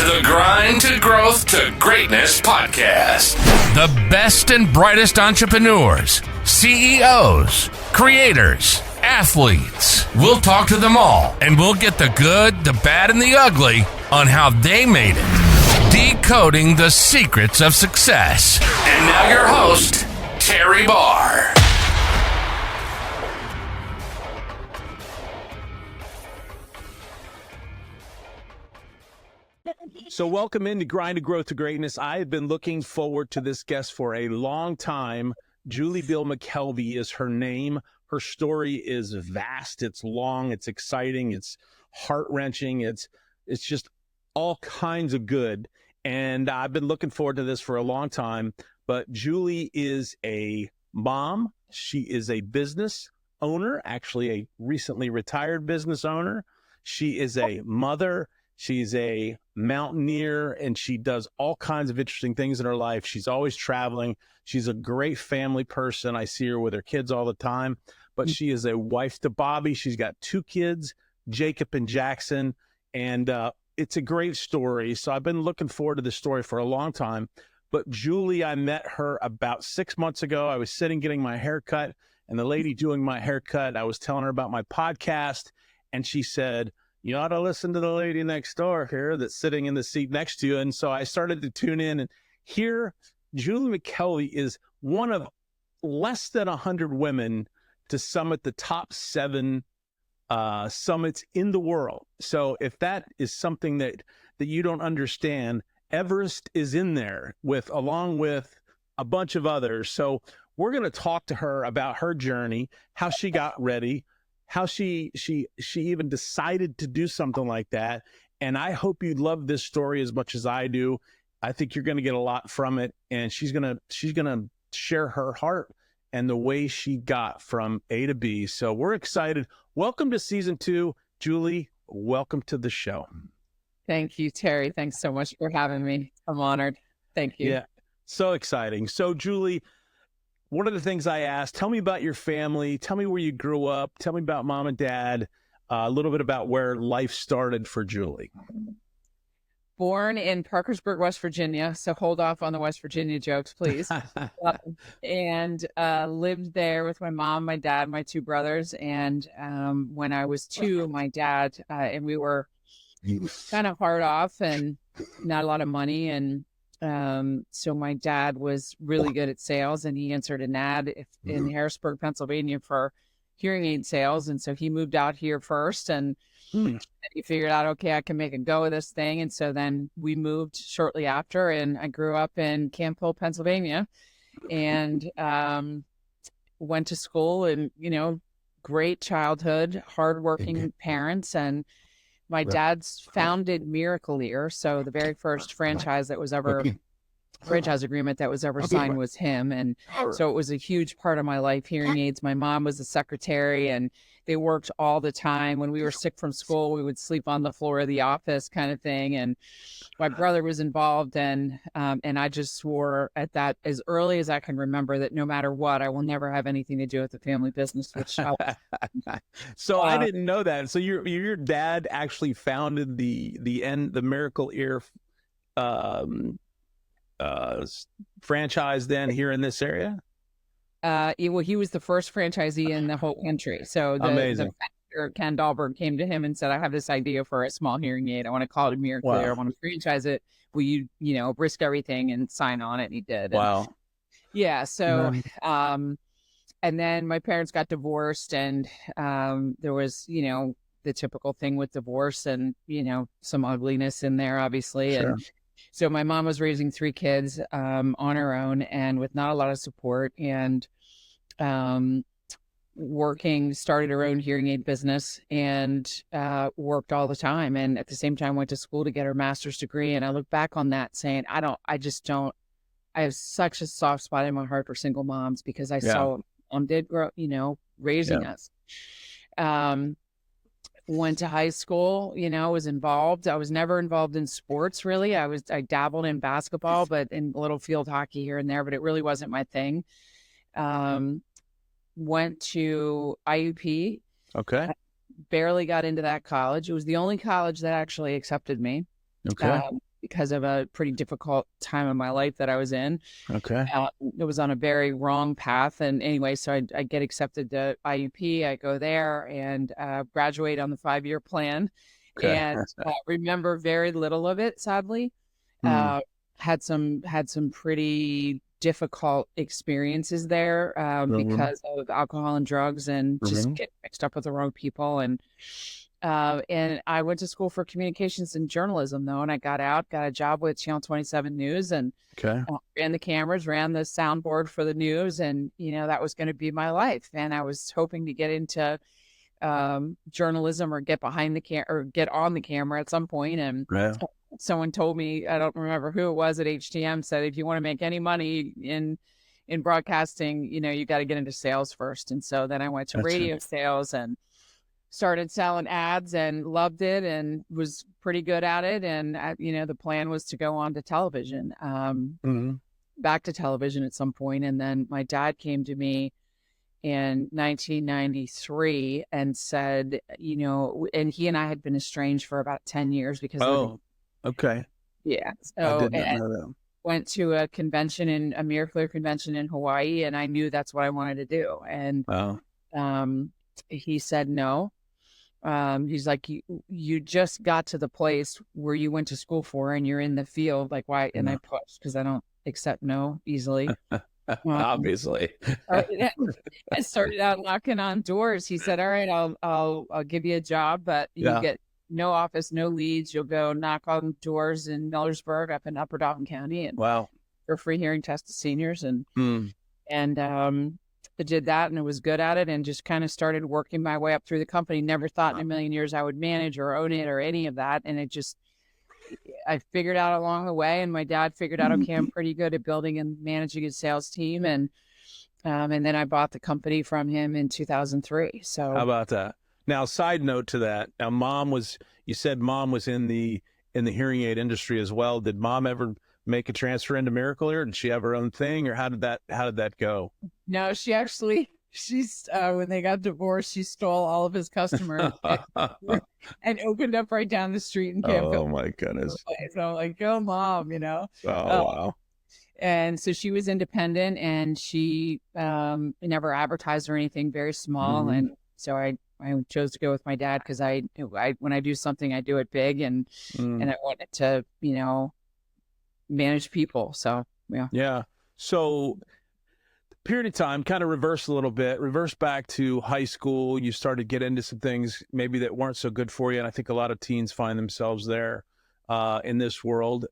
the Grind to Growth to Greatness podcast. The best and brightest entrepreneurs, CEOs, creators, athletes. We'll talk to them all, and we'll get the good, the bad, and the ugly on how they made it. Decoding the secrets of success. And now your host, Terry Barr. So welcome into Grind to Growth to Greatness. I have been looking forward to this guest for a long time. Julie Bill McKelvey is her name. Her story is vast. It's long. It's exciting. It's heart-wrenching. It's just all kinds of good. And I've been looking forward to this for a long time. But Julie is a mom. She is a business owner, actually a recently retired business owner. She is a mother. She's a mountaineer, and she does all kinds of interesting things in her life. She's always traveling. She's a great family person. I see her with her kids all the time, but she is a wife to Bobby. She's got 2 kids, Jacob and Jackson, and it's a great story. So I've been looking forward to this story for a long time. But Julie, I met her about 6 months ago. I was sitting getting my hair cut, and the lady doing my haircut, I was telling her about my podcast, and she said, "You ought to listen to the lady next door here that's sitting in the seat next to you." And so I started to tune in, and here Julie McKelvey is one of less than 100 women to summit the top 7 summits in the world. So if that is something that you don't understand, Everest is in there along with a bunch of others. So we're going to talk to her about her journey, how she got ready, how she even decided to do something like that. And I hope you love this story as much as I do. I think you're going to get a lot from it. And she's going to share her heart and the way she got from A to B. So we're excited. Welcome to season 2. Julie, welcome to the show. Thank you, Terry. Thanks so much for having me. I'm honored. Thank you. Yeah, so exciting. So Julie, one of the things I asked, tell me about your family. Tell me where you grew up. Tell me about mom and dad. A little bit about where life started for Julie. Born in Parkersburg, West Virginia. So hold off on the West Virginia jokes, please. And lived there with my mom, my dad, my 2 brothers. And when I was 2, my dad, and we were kind of hard off and not a lot of money. And so my dad was really good at sales, and he answered an ad in Harrisburg, Pennsylvania for hearing aid sales. And so he moved out here first, and he figured out, okay, I can make a go of this thing. And so then we moved shortly after, and I grew up in Camp Hill, Pennsylvania, and went to school, and, great childhood, hardworking parents. And my dad's founded Miracle Ear. So the very first franchise that was ever franchise agreement that was ever signed was him. And so it was a huge part of my life, hearing aids. My mom was a secretary, and they worked all the time. When we were sick from school, we would sleep on the floor of the office kind of thing. And my brother was involved, and I just swore at that as early as I can remember that no matter what, I will never have anything to do with the family business, which So I didn't know that. So your dad actually founded the Miracle Ear franchise then here in this area? He was the first franchisee in the whole country. So the founder, Ken Dahlberg, came to him and said, "I have this idea for a small hearing aid. I want to call it a Miracle Ear. I want to franchise it. Will you, risk everything and sign on it?" And he did. Wow. And yeah. So, and then my parents got divorced, and there was, the typical thing with divorce, and, some ugliness in there, obviously. Sure. And so my mom was raising 3 kids on her own, and with not a lot of support, and started her own hearing aid business, and worked all the time. And at the same time went to school to get her master's degree. And I look back on that saying, I have such a soft spot in my heart for single moms, because I saw mom did grow, raising us. Went to high school, was involved. I was never involved in sports, really. I dabbled in basketball, but in a little field hockey here and there, but it really wasn't my thing. Went to IUP. Okay. Barely got into that college. It was the only college that actually accepted me. Okay. because of a pretty difficult time in my life that I was in. Okay. It was on a very wrong path. And anyway, so I get accepted to IUP. I go there and graduate on the 5-year plan. Okay. And remember very little of it, sadly. Had some pretty difficult experiences there because of alcohol and drugs and just get mixed up with the wrong people. And I went to school for communications and journalism, though, and I got a job with Channel 27 News, and ran the cameras, ran the soundboard for the news, and that was going to be my life. And I was hoping to get into journalism or get behind the camera or get on the camera at some point. And someone told me, I don't remember who it was at HTM, said if you want to make any money in broadcasting, you got to get into sales first. And so then I went to radio sales and started selling ads and loved it and was pretty good at it. And the plan was to go on to television, back to television at some point. And then my dad came to me in 1993 and said, and he and I had been estranged for about 10 years because okay. Yeah. I So did not know that. went to a convention a Miracle convention in Hawaii, and I knew that's what I wanted to do. And he said no. He's like, you just got to the place where you went to school for, and you're in the field. Like, why? And I pushed because I don't accept no easily. Obviously. I started out knocking on doors. He said, all right, I'll give you a job, but you get no office, no leads. You'll go knock on doors in Millersburg up in Upper Dauphin County, and for free hearing test to seniors. And I did that, and I was good at it, and just kind of started working my way up through the company. Never thought in a million years I would manage or own it or any of that. And I figured out along the way, and my dad figured out, okay, I'm pretty good at building and managing a sales team. And then I bought the company from him in 2003. So how about that? Now, side note to that. Now, you said mom was in the hearing aid industry as well. Did mom ever make a transfer into Miracle Ear? Did she have her own thing, or how did that go? No, she's when they got divorced, she stole all of his customers and opened up right down the street in Camp. Oh my goodness! So I'm like, go mom, Oh wow. And so she was independent, and she never advertised or anything, very small. And so I chose to go with my dad because when I do something, I do it big, and I wanted to manage people. So yeah. So period of time, kind of reverse a little bit, reverse back to high school. You started to get into some things maybe that weren't so good for you. And I think a lot of teens find themselves there in this world.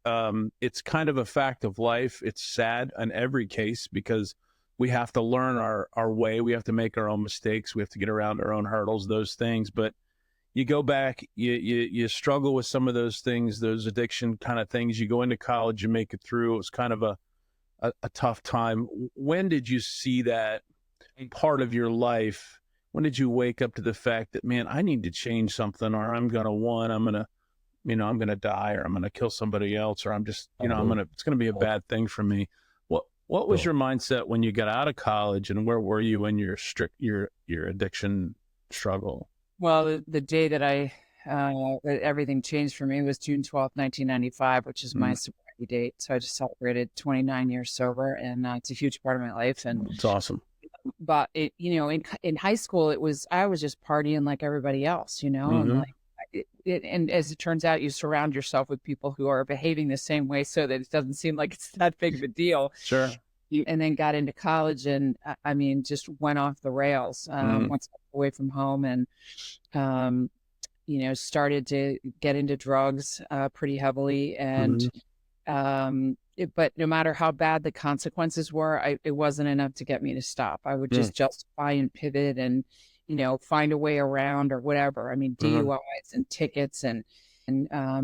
It's kind of a fact of life. It's sad in every case because we have to learn our way. We have to make our own mistakes. We have to get around our own hurdles, those things. But you go back, you struggle with some of those things, those addiction kind of things. You go into college, you make it through. It was kind of a tough time. When did you see that part of your life? When did you wake up to the fact that, man, I need to change something, or I'm going to die, or I'm going to kill somebody else, or I'm just, it's going to be a bad thing for me. What was your mindset when you got out of college, and where were you in your addiction struggle? Well, the day that that everything changed for me was June 12th, 1995, which is my sobriety date. So I just celebrated 29 years sober, and it's a huge part of my life. And it's awesome. But in high school, I was just partying like everybody else, and and as it turns out, you surround yourself with people who are behaving the same way, so that it doesn't seem like it's that big of a deal. Sure. And then got into college, and just went off the rails once away from home, and started to get into drugs pretty heavily, and but no matter how bad the consequences were, it wasn't enough to get me to stop. I would just justify and pivot and find a way around or whatever. DUIs and tickets and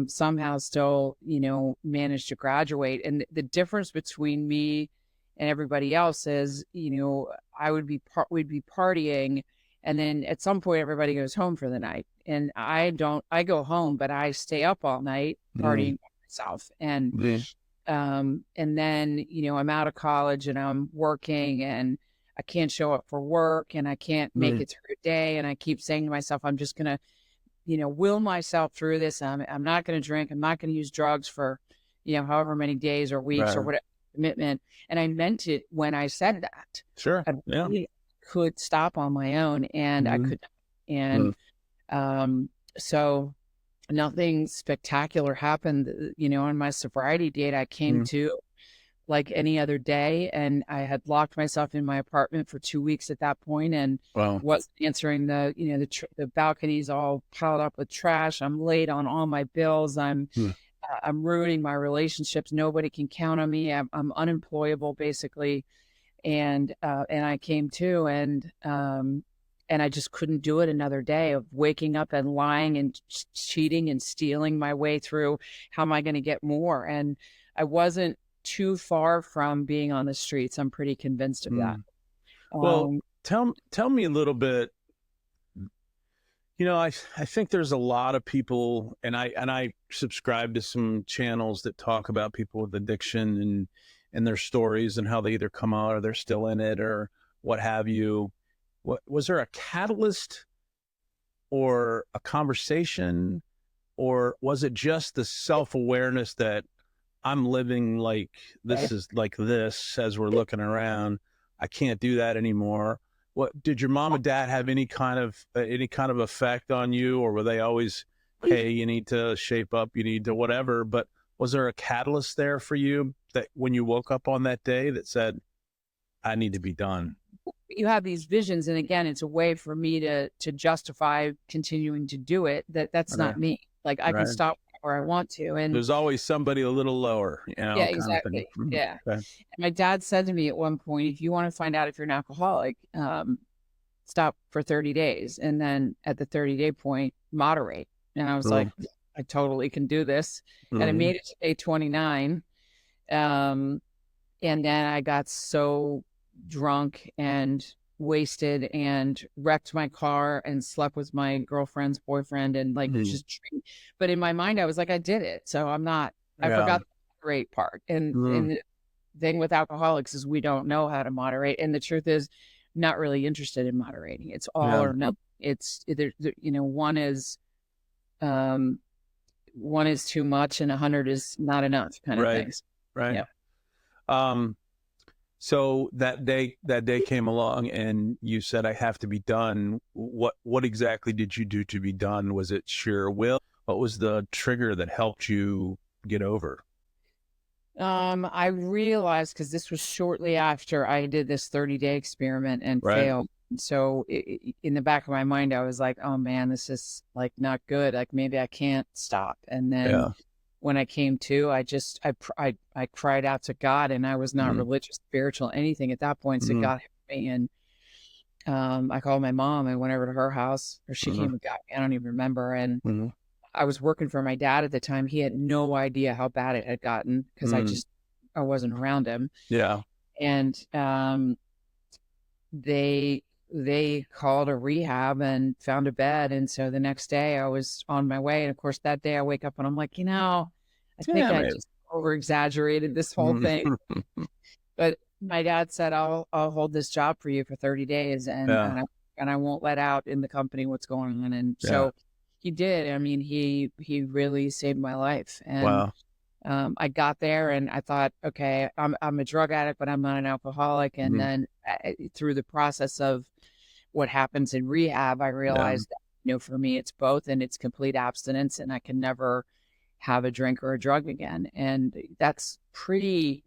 somehow still managed to graduate. And the difference between me and everybody else is we'd be partying, and then at some point everybody goes home for the night, and I go home, but I stay up all night partying by myself. And then I'm out of college and I'm working, and I can't show up for work, and I can't make it through a day, and I keep saying to myself, I'm just gonna will myself through this. I'm not gonna drink, I'm not gonna use drugs for however many days or weeks or whatever commitment. And I meant it when I said that. Sure. I really could stop on my own, and I could not. And so nothing spectacular happened. On my sobriety date, I came to like any other day, and I had locked myself in my apartment for 2 weeks at that point, and wasn't answering the balconies all piled up with trash. I'm late on all my bills. I'm ruining my relationships. Nobody can count on me. I'm unemployable basically. And I came to, and I just couldn't do it another day of waking up and lying and cheating and stealing my way through. How am I going to get more? And I wasn't too far from being on the streets. I'm pretty convinced of that. Well, tell me a little bit. I think there's a lot of people, and I subscribe to some channels that talk about people with addiction and their stories and how they either come out or they're still in it or what have you. Was there a catalyst or a conversation, or was it just the self-awareness that I'm living like this is like this as we're looking around? I can't do that anymore. What did your mom and dad have any kind of effect on you, or were they always, hey, you need to shape up, you need to whatever? But was there a catalyst there for you that when you woke up on that day that said, I need to be done? You have these visions, and again, it's a way for me to justify continuing to do it. That's not me. Like I can stop where I want to, and there's always somebody a little lower. Yeah, exactly. Yeah. Okay. And my dad said to me at one point, if you want to find out if you're an alcoholic, stop for 30 days, and then at the 30-day point, moderate. And I was like, I totally can do this. And I made it to day 29, and then I got so drunk and wasted and wrecked my car and slept with my girlfriend's boyfriend and just drink. But in my mind, I was like, I did it. So I forgot the moderate part. And the thing with alcoholics is we don't know how to moderate. And the truth is, not really interested in moderating. It's all or nothing. It's either, one is too much and 100 is not enough kind of things. Right. Yeah. So that day came along and you said, I have to be done. What exactly did you do to be done? Was it sheer will? What was the trigger that helped you get over? I realized, because this was shortly after I did this 30-day experiment and failed. So in the back of my mind, I was like, oh man, this is like not good. Like maybe I can't stop. And then when I came to, I cried out to God, and I was not religious, spiritual, anything at that point. So God helped me. And I called my mom and went over to her house, or she came and got me. I don't even remember. And I was working for my dad at the time. He had no idea how bad it had gotten because I wasn't around him. Yeah. And they called a rehab and found a bed. And so the next day I was on my way. And of course that day I wake up and I'm like, I think I just over exaggerated this whole thing. But my dad said, I'll hold this job for you for 30 days and I won't let out in the company what's going on. And so he did. I mean, he really saved my life. And I got there and I thought, okay, I'm a drug addict, but I'm not an alcoholic. And then through the process of what happens in rehab, I realized that, for me, it's both, and it's complete abstinence, and I can never have a drink or a drug again. And that's pretty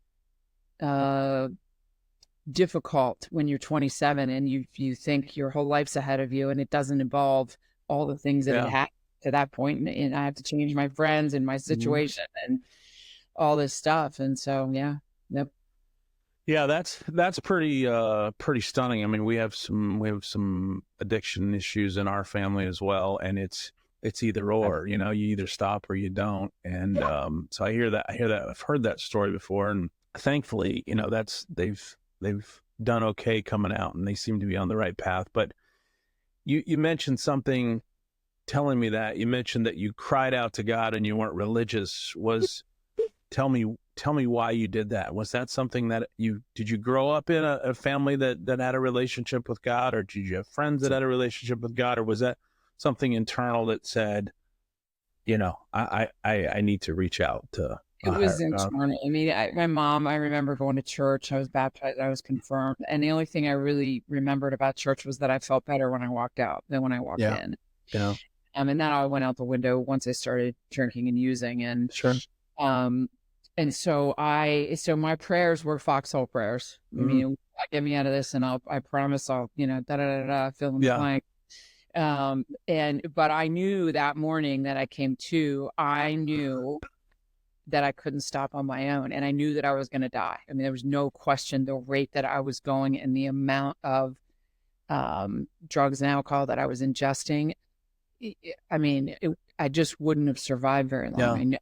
difficult when you're 27 and you think your whole life's ahead of you, and it doesn't involve all the things that had happened to that point. And I have to change my friends and my situation and all this stuff. And so, Yeah, that's pretty stunning. I mean, we have some addiction issues in our family as well, and it's either or. You either stop or you don't. And so I hear that. I've heard that story before, and thankfully, they've done okay coming out, and they seem to be on the right path. But you mentioned something, telling me that you mentioned that you cried out to God and you weren't religious. Tell me why you did that. Was that something that did you grow up in a family that had a relationship with God, or did you have friends that had a relationship with God, or was that something internal that said, I need to reach out to It was internal. I mean, my mom, I remember going to church. I was baptized. I was confirmed. And the only thing I really remembered about church was that I felt better when I walked out than when I walked in. Yeah. And that all went out the window once I started drinking and using. And Sure. And so my prayers were foxhole prayers. I mean, get me out of this, and I promise I'll, da da da da, fill in the blank. But I knew that morning that I came to, I knew that I couldn't stop on my own, and I knew that I was going to die. I mean, there was no question the rate that I was going and the amount of drugs and alcohol that I was ingesting. I mean, I just wouldn't have survived very long.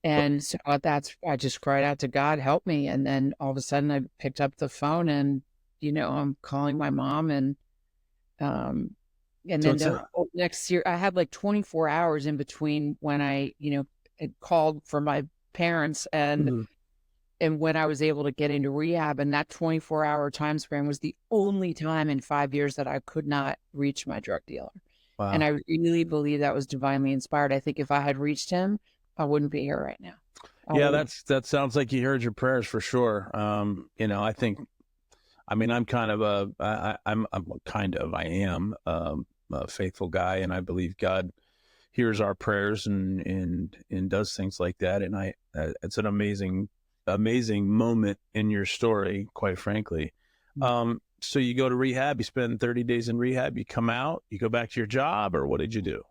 And so I just cried out to God, help me. And then all of a sudden I picked up the phone and, I'm calling my mom and then the next year I had like 24 hours in between when I, had called for my parents and when I was able to get into rehab. And that 24-hour time span was the only time in 5 years that I could not reach my drug dealer. Wow. And I really believe that was divinely inspired. I think if I had reached him, I wouldn't be here right now. That sounds like you heard your prayers for sure. I'm a faithful guy, and I believe God hears our prayers and does things like that. And it's an amazing moment in your story, quite frankly. So you go to rehab, you spend 30 days in rehab, you come out, you go back to your job, or what did you do?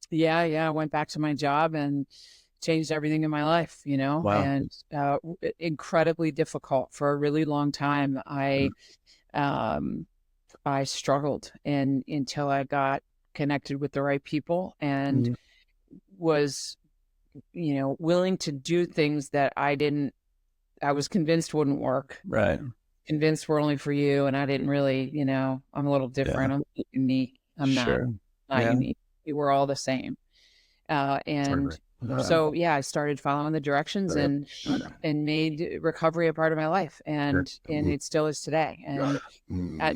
Yeah. I went back to my job and changed everything in my life, Wow. And incredibly difficult for a really long time. I struggled until I got connected with the right people and was, willing to do things that I was convinced wouldn't work. Right. Convinced were only for you. And I didn't really, I'm a little different. I'm unique. I'm not unique. We were all the same. So I started following the directions and made recovery a part of my life, and it still is today. And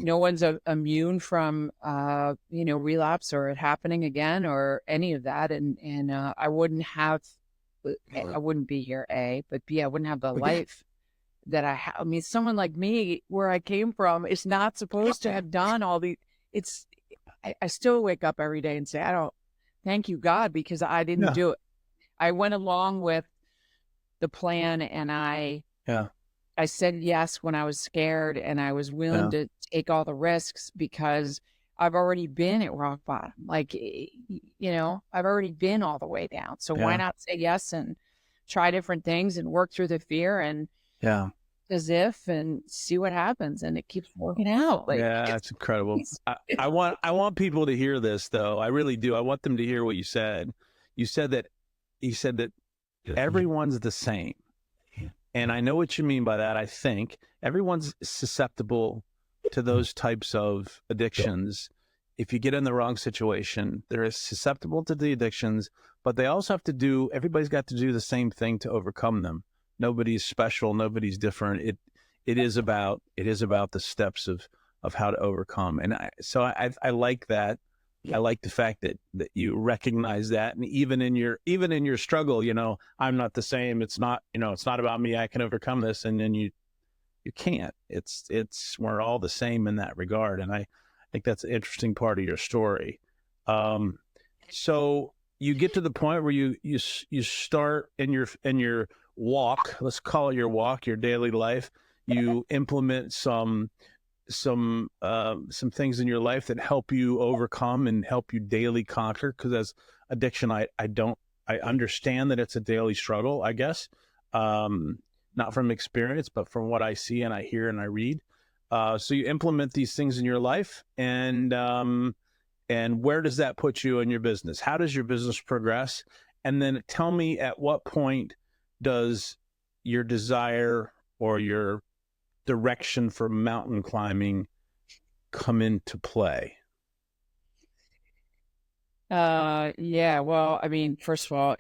no one's immune from relapse or it happening again or any of that. And I wouldn't be here, but B, I wouldn't have the life that I have. I mean, someone like me, where I came from, is not supposed to have done all the. I still wake up every day and say, I don't thank you, God, because I didn't do it. I went along with the plan, and I said yes when I was scared, and I was willing to take all the risks because I've already been at rock bottom. Like, I've already been all the way down. So why not say yes and try different things and work through the fear and as if and see what happens, and it keeps working out. That's incredible. I want people to hear this, though. I really do. I want them to hear what you said. You said that everyone's the same. And I know what you mean by that. I think everyone's susceptible to those types of addictions. If you get in the wrong situation, they're susceptible to the addictions, but they also everybody's got to do the same thing to overcome them. Nobody's special. Nobody's different. It is about the steps of how to overcome. And I like that. I like the fact that you recognize that. And even in your struggle, I'm not the same. It's not about me. I can overcome this. And then you can't. We're all the same in that regard. And I think that's an interesting part of your story. So you get to the point where you start in your walk, let's call it your walk, your daily life. You implement some things in your life that help you overcome and help you daily conquer. Because as addiction, I understand that it's a daily struggle, I guess, not from experience, but from what I see and I hear and I read. So you implement these things in your life, and where does that put you in your business? How does your business progress? And then tell me, at what point does your desire or your direction for mountain climbing come into play? Well, I mean, first of all,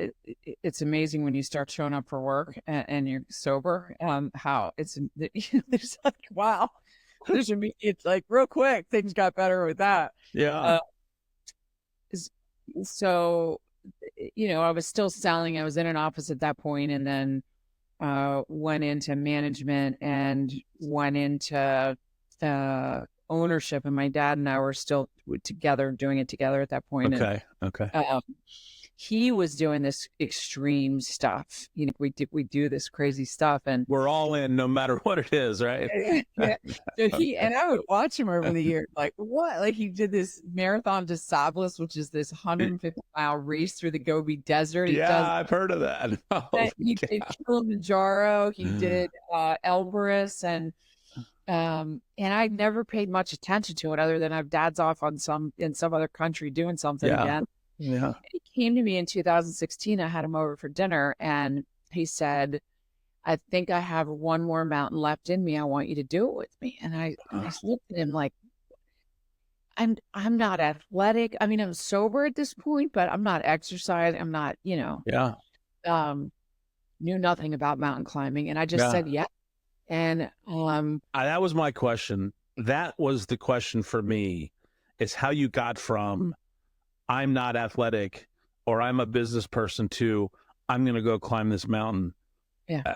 it's amazing when you start showing up for work and you're sober, how it's like, wow, it's like real quick, things got better with that. Yeah. So I was still selling. I was in an office at that point, and then went into management and went into ownership. And my dad and I were still together, doing it together at that point. Okay. And, Okay. he was doing this extreme stuff. We do this crazy stuff, and We're all in, no matter what it is, right? yeah. So and I would watch him over the years, like what? Like he did this Marathon des Sables, which is this 150-mile race through the Gobi Desert. I've heard of that. He did Kilimanjaro. He did Elbrus, and I never paid much attention to it, other than I've dad's off in some other country doing something again. Yeah. He came to me in 2016. I had him over for dinner, and he said, I think I have one more mountain left in me. I want you to do it with me. And I looked at him like, I'm not athletic. I mean, I'm sober at this point, but I'm not exercising. I'm not, knew nothing about mountain climbing. And I just said, yeah. And that was my question. That was the question for me, is how you got from I'm not athletic or I'm a business person to I'm going to go climb this mountain. Yeah.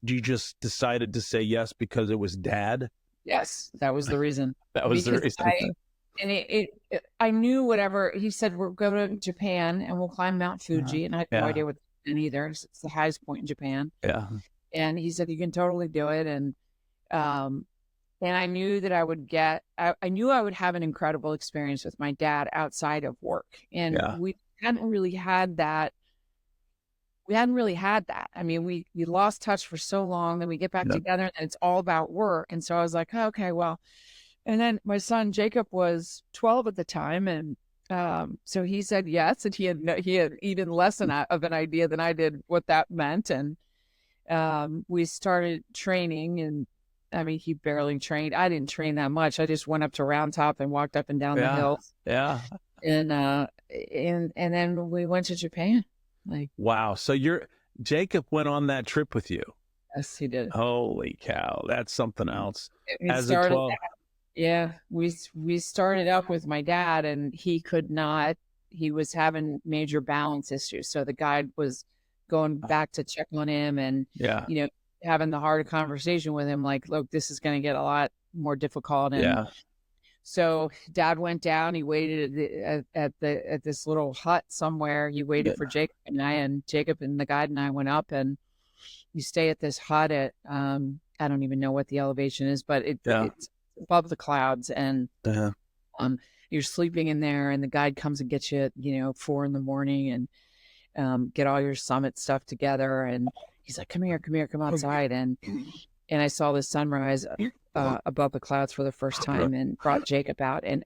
You just decided to say yes because it was dad? Yes, that was the reason. That was the reason. I knew whatever he said, we're going to Japan and we'll climb Mount Fuji. And I had no idea what it meant either. It's the highest point in Japan. Yeah. And he said, you can totally do it. And I knew that I knew I would have an incredible experience with my dad outside of work. And we hadn't really had that. I mean, we lost touch for so long, then we get back together and it's all about work. And so I was like, oh, okay, well, and then my son Jacob was 12 at the time. And so he said yes. And he had even less of an idea than I did what that meant. And we started training, and I mean, he barely trained. I didn't train that much. I just went up to Round Top and walked up and down the hills. Yeah. And then we went to Japan. Wow. So Jacob went on that trip with you? Yes, he did. Holy cow. That's something else. As a 12. Yeah. We started up with my dad, and he was having major balance issues. So the guide was going back to check on him and, having the hard conversation with him, like, look, this is going to get a lot more difficult. And so dad went down, he waited at this little hut somewhere. He waited for Jacob and I, and Jacob and the guide and I went up, and you stay at this hut at, I don't even know what the elevation is, but it's above the clouds, and you're sleeping in there, and the guide comes and gets you at, 4 a.m. and get all your summit stuff together. And he's like, come here, come outside. And I saw the sunrise above the clouds for the first time, and brought Jacob out. And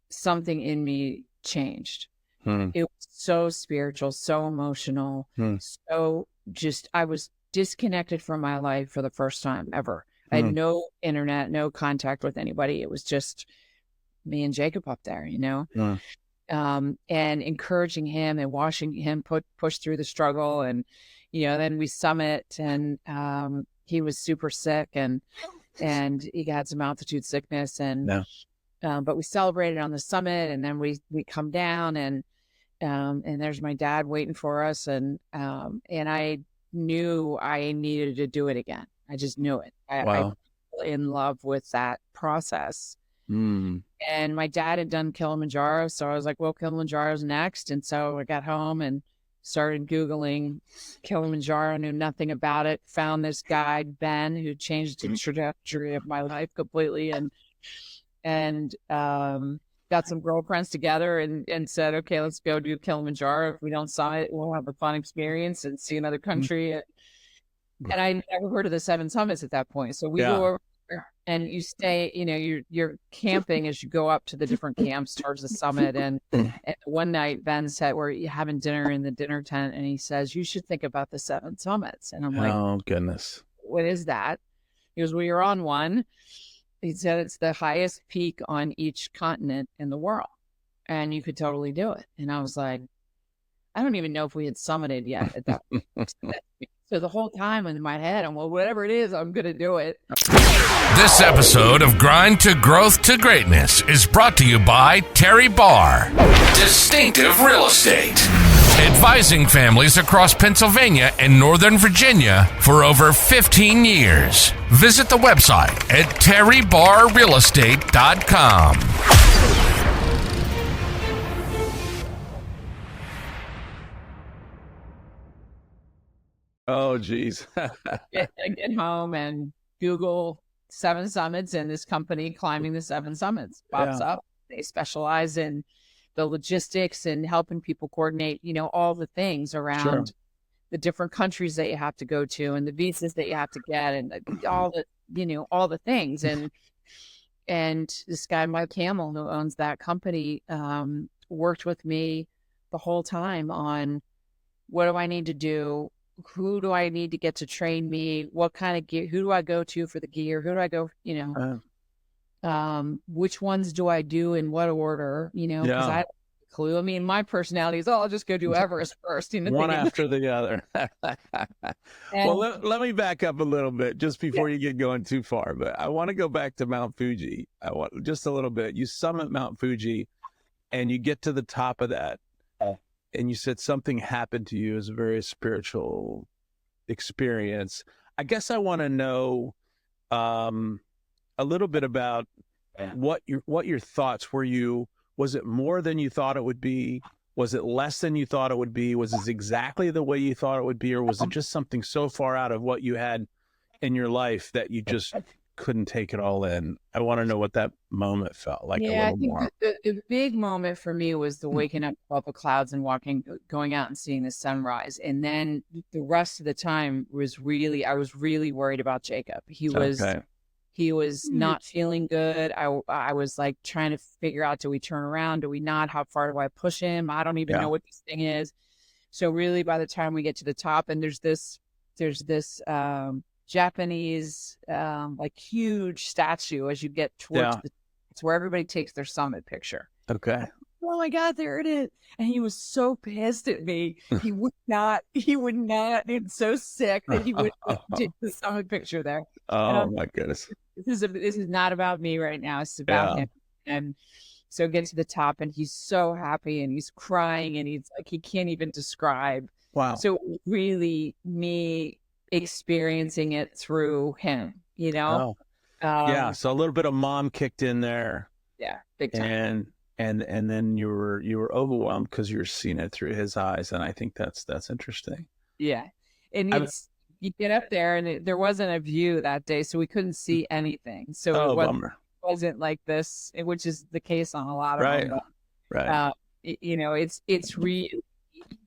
something in me changed. It was so spiritual, so emotional, so I was disconnected from my life for the first time ever. I had no internet, no contact with anybody. It was just me and Jacob up there, and encouraging him and watching him push through the struggle. And, then we summit, and he was super sick, and he had some altitude sickness, and, but we celebrated on the summit, and then we come down, and there's my dad waiting for us. And I knew I needed to do it again. I just knew it. I was in love with that process. And my dad had done Kilimanjaro. So I was like, well, Kilimanjaro's next. And so I got home and started Googling Kilimanjaro, knew nothing about it, found this guy, Ben, who changed the trajectory of my life completely, and got some girlfriends together and said, okay, let's go do Kilimanjaro. If we don't summit, we'll have a fun experience and see another country. And I never heard of the 7 summits at that point. So we go over and you stay, you're camping as you go up to the different camps towards the summit. And one night Ben said, we're having dinner in the dinner tent, and he says, you should think about the 7 summits. And I'm like, oh goodness, what is that? He goes, well, you're on one. He said, it's the highest peak on each continent in the world, and you could totally do it. And I was like, I don't even know if we had summited yet at that point. So the whole time in my head, I'm, well, whatever it is, I'm going to do it. This episode of Grind to Growth to Greatness is brought to you by Terry Barr, Distinctive Real Estate, advising families across Pennsylvania and Northern Virginia for over 15 years. Visit the website at terrybarrealestate.com. Oh, geez. I get home and Google 7 summits, and this company climbing the 7 summits pops up. They specialize in the logistics and helping people coordinate, all the things around the different countries that you have to go to and the visas that you have to get and all the things. And this guy, Mike Hamill, who owns that company, worked with me the whole time on what do I need to do? Who do I need to get to train me? What kind of gear? Who do I go to for the gear? Who do I go, which ones do I do in what order? Because I don't have a clue. I mean, my personality is, I'll just go do Everest first. One after the other. Well, let me back up a little bit just before you get going too far. But I want to go back to Mount Fuji. I want just a little bit. You summit Mount Fuji and you get to the top of that. And you said something happened to you as a very spiritual experience. I guess I want to know a little bit about what your thoughts were. Was it more than you thought it would be? Was it less than you thought it would be? Was it exactly the way you thought it would be? Or was it just something so far out of what you had in your life that you just couldn't take it all in? I want to know what that moment felt like a little more. The big moment for me was the waking up above the clouds and going out and seeing the sunrise. And then the rest of the time I was really worried about Jacob. He was not feeling good. I was like trying to figure out, do we turn around? Do we not? How far do I push him? I don't even know what this thing is. So really by the time we get to the top, and there's this Japanese like huge statue as you get towards it's where everybody takes their summit picture. Okay. Oh my God, there it is. And he was so pissed at me. He would not, it's so sick that he would take the summit picture there. Oh my goodness. This is not about me right now. It's about him. And so getting to the top, and he's so happy and he's crying and he's like, he can't even describe. Wow. So really me experiencing it through him, so a little bit of mom kicked in there, big time, and then you were overwhelmed because you were seeing it through his eyes, and I think that's interesting. And you get up there and there wasn't a view that day, so we couldn't see anything, so it wasn't like this, which is the case on a lot of them, right. It's really,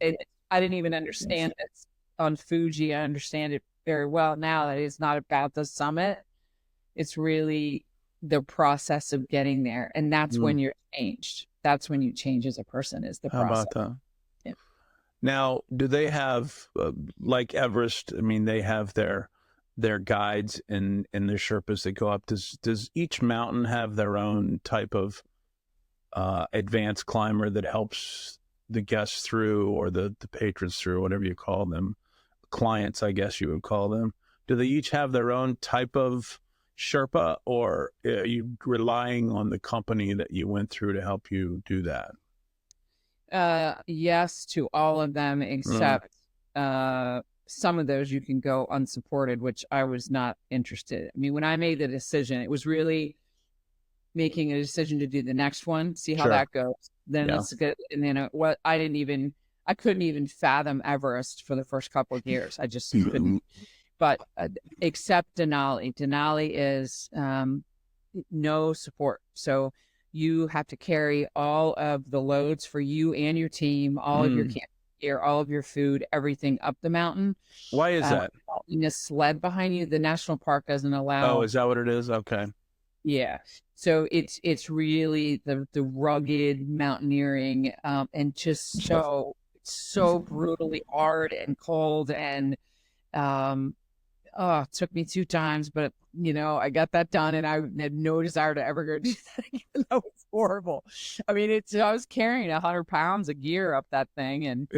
I didn't even understand it on Fuji. I understand it very well now that it's not about the summit. It's really the process of getting there. And that's when you're changed. That's when you change as a person, is the process. How about that? Yeah. Now, do they have, like Everest, I mean, they have their guides and their Sherpas that go up. Does each mountain have their own type of advanced climber that helps the guests through, or the patrons through, whatever you call them, clients, I guess you would call them? Do they each have their own type of Sherpa, or are you relying on the company that you went through to help you do that? Yes, to all of them, except some of those you can go unsupported, which I was not interested in. I mean, when I made the decision, it was really making a decision to do the next one, see how that goes. Then let's get, and then I couldn't even fathom Everest for the first couple of years. I just couldn't. But except Denali. Denali is no support. So you have to carry all of the loads for you and your team, all of your camp gear, all of your food, everything up the mountain. Why is that? In a sled behind you. The national park doesn't allow. Oh, is that what it is? Okay. Yeah. So it's really the rugged mountaineering, and just so brutally hard and cold, and it took me 2 times, but I got that done, and I had no desire to ever go do that again. That was horrible. I mean, I was carrying 100 pounds of gear up that thing, and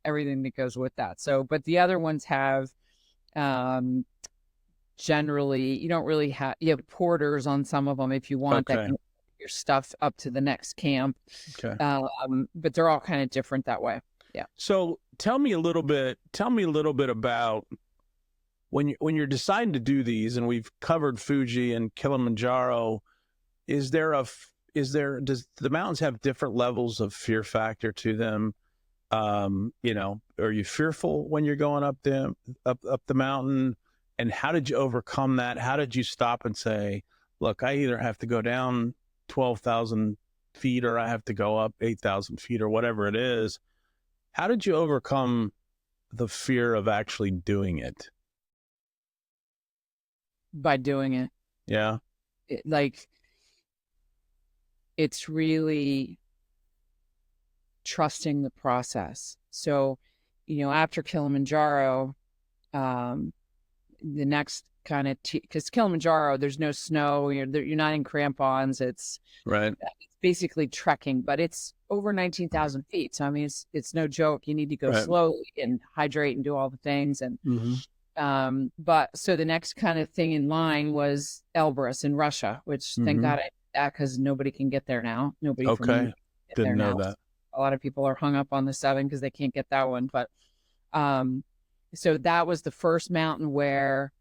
everything that goes with that. So, but the other ones have, generally, you don't really have, you have porters on some of them if you want that can get your stuff up to the next camp. Okay. But they're all kind of different that way. Yeah. So tell me a little bit about when you're deciding to do these, and we've covered Fuji and Kilimanjaro. Does the mountains have different levels of fear factor to them? You know, are you fearful when you're going up the mountain? And how did you overcome that? How did you stop and say, look, I either have to go down 12,000 feet or I have to go up 8,000 feet or whatever it is? How did you overcome the fear of actually doing it? By doing it. Yeah. It's really trusting the process. So, you know, after Kilimanjaro, the next kind of, because Kilimanjaro, there's no snow, you're not in crampons. It's basically trekking, but it's over 19,000 feet. So, I mean, it's no joke. You need to go slowly and hydrate and do all the things. And, but so the next kind of thing in line was Elbrus in Russia, which thank God I did that, because nobody can get there now. Nobody didn't know that. A lot of people are hung up on the 7 because they can't get that one. But so that was the first mountain where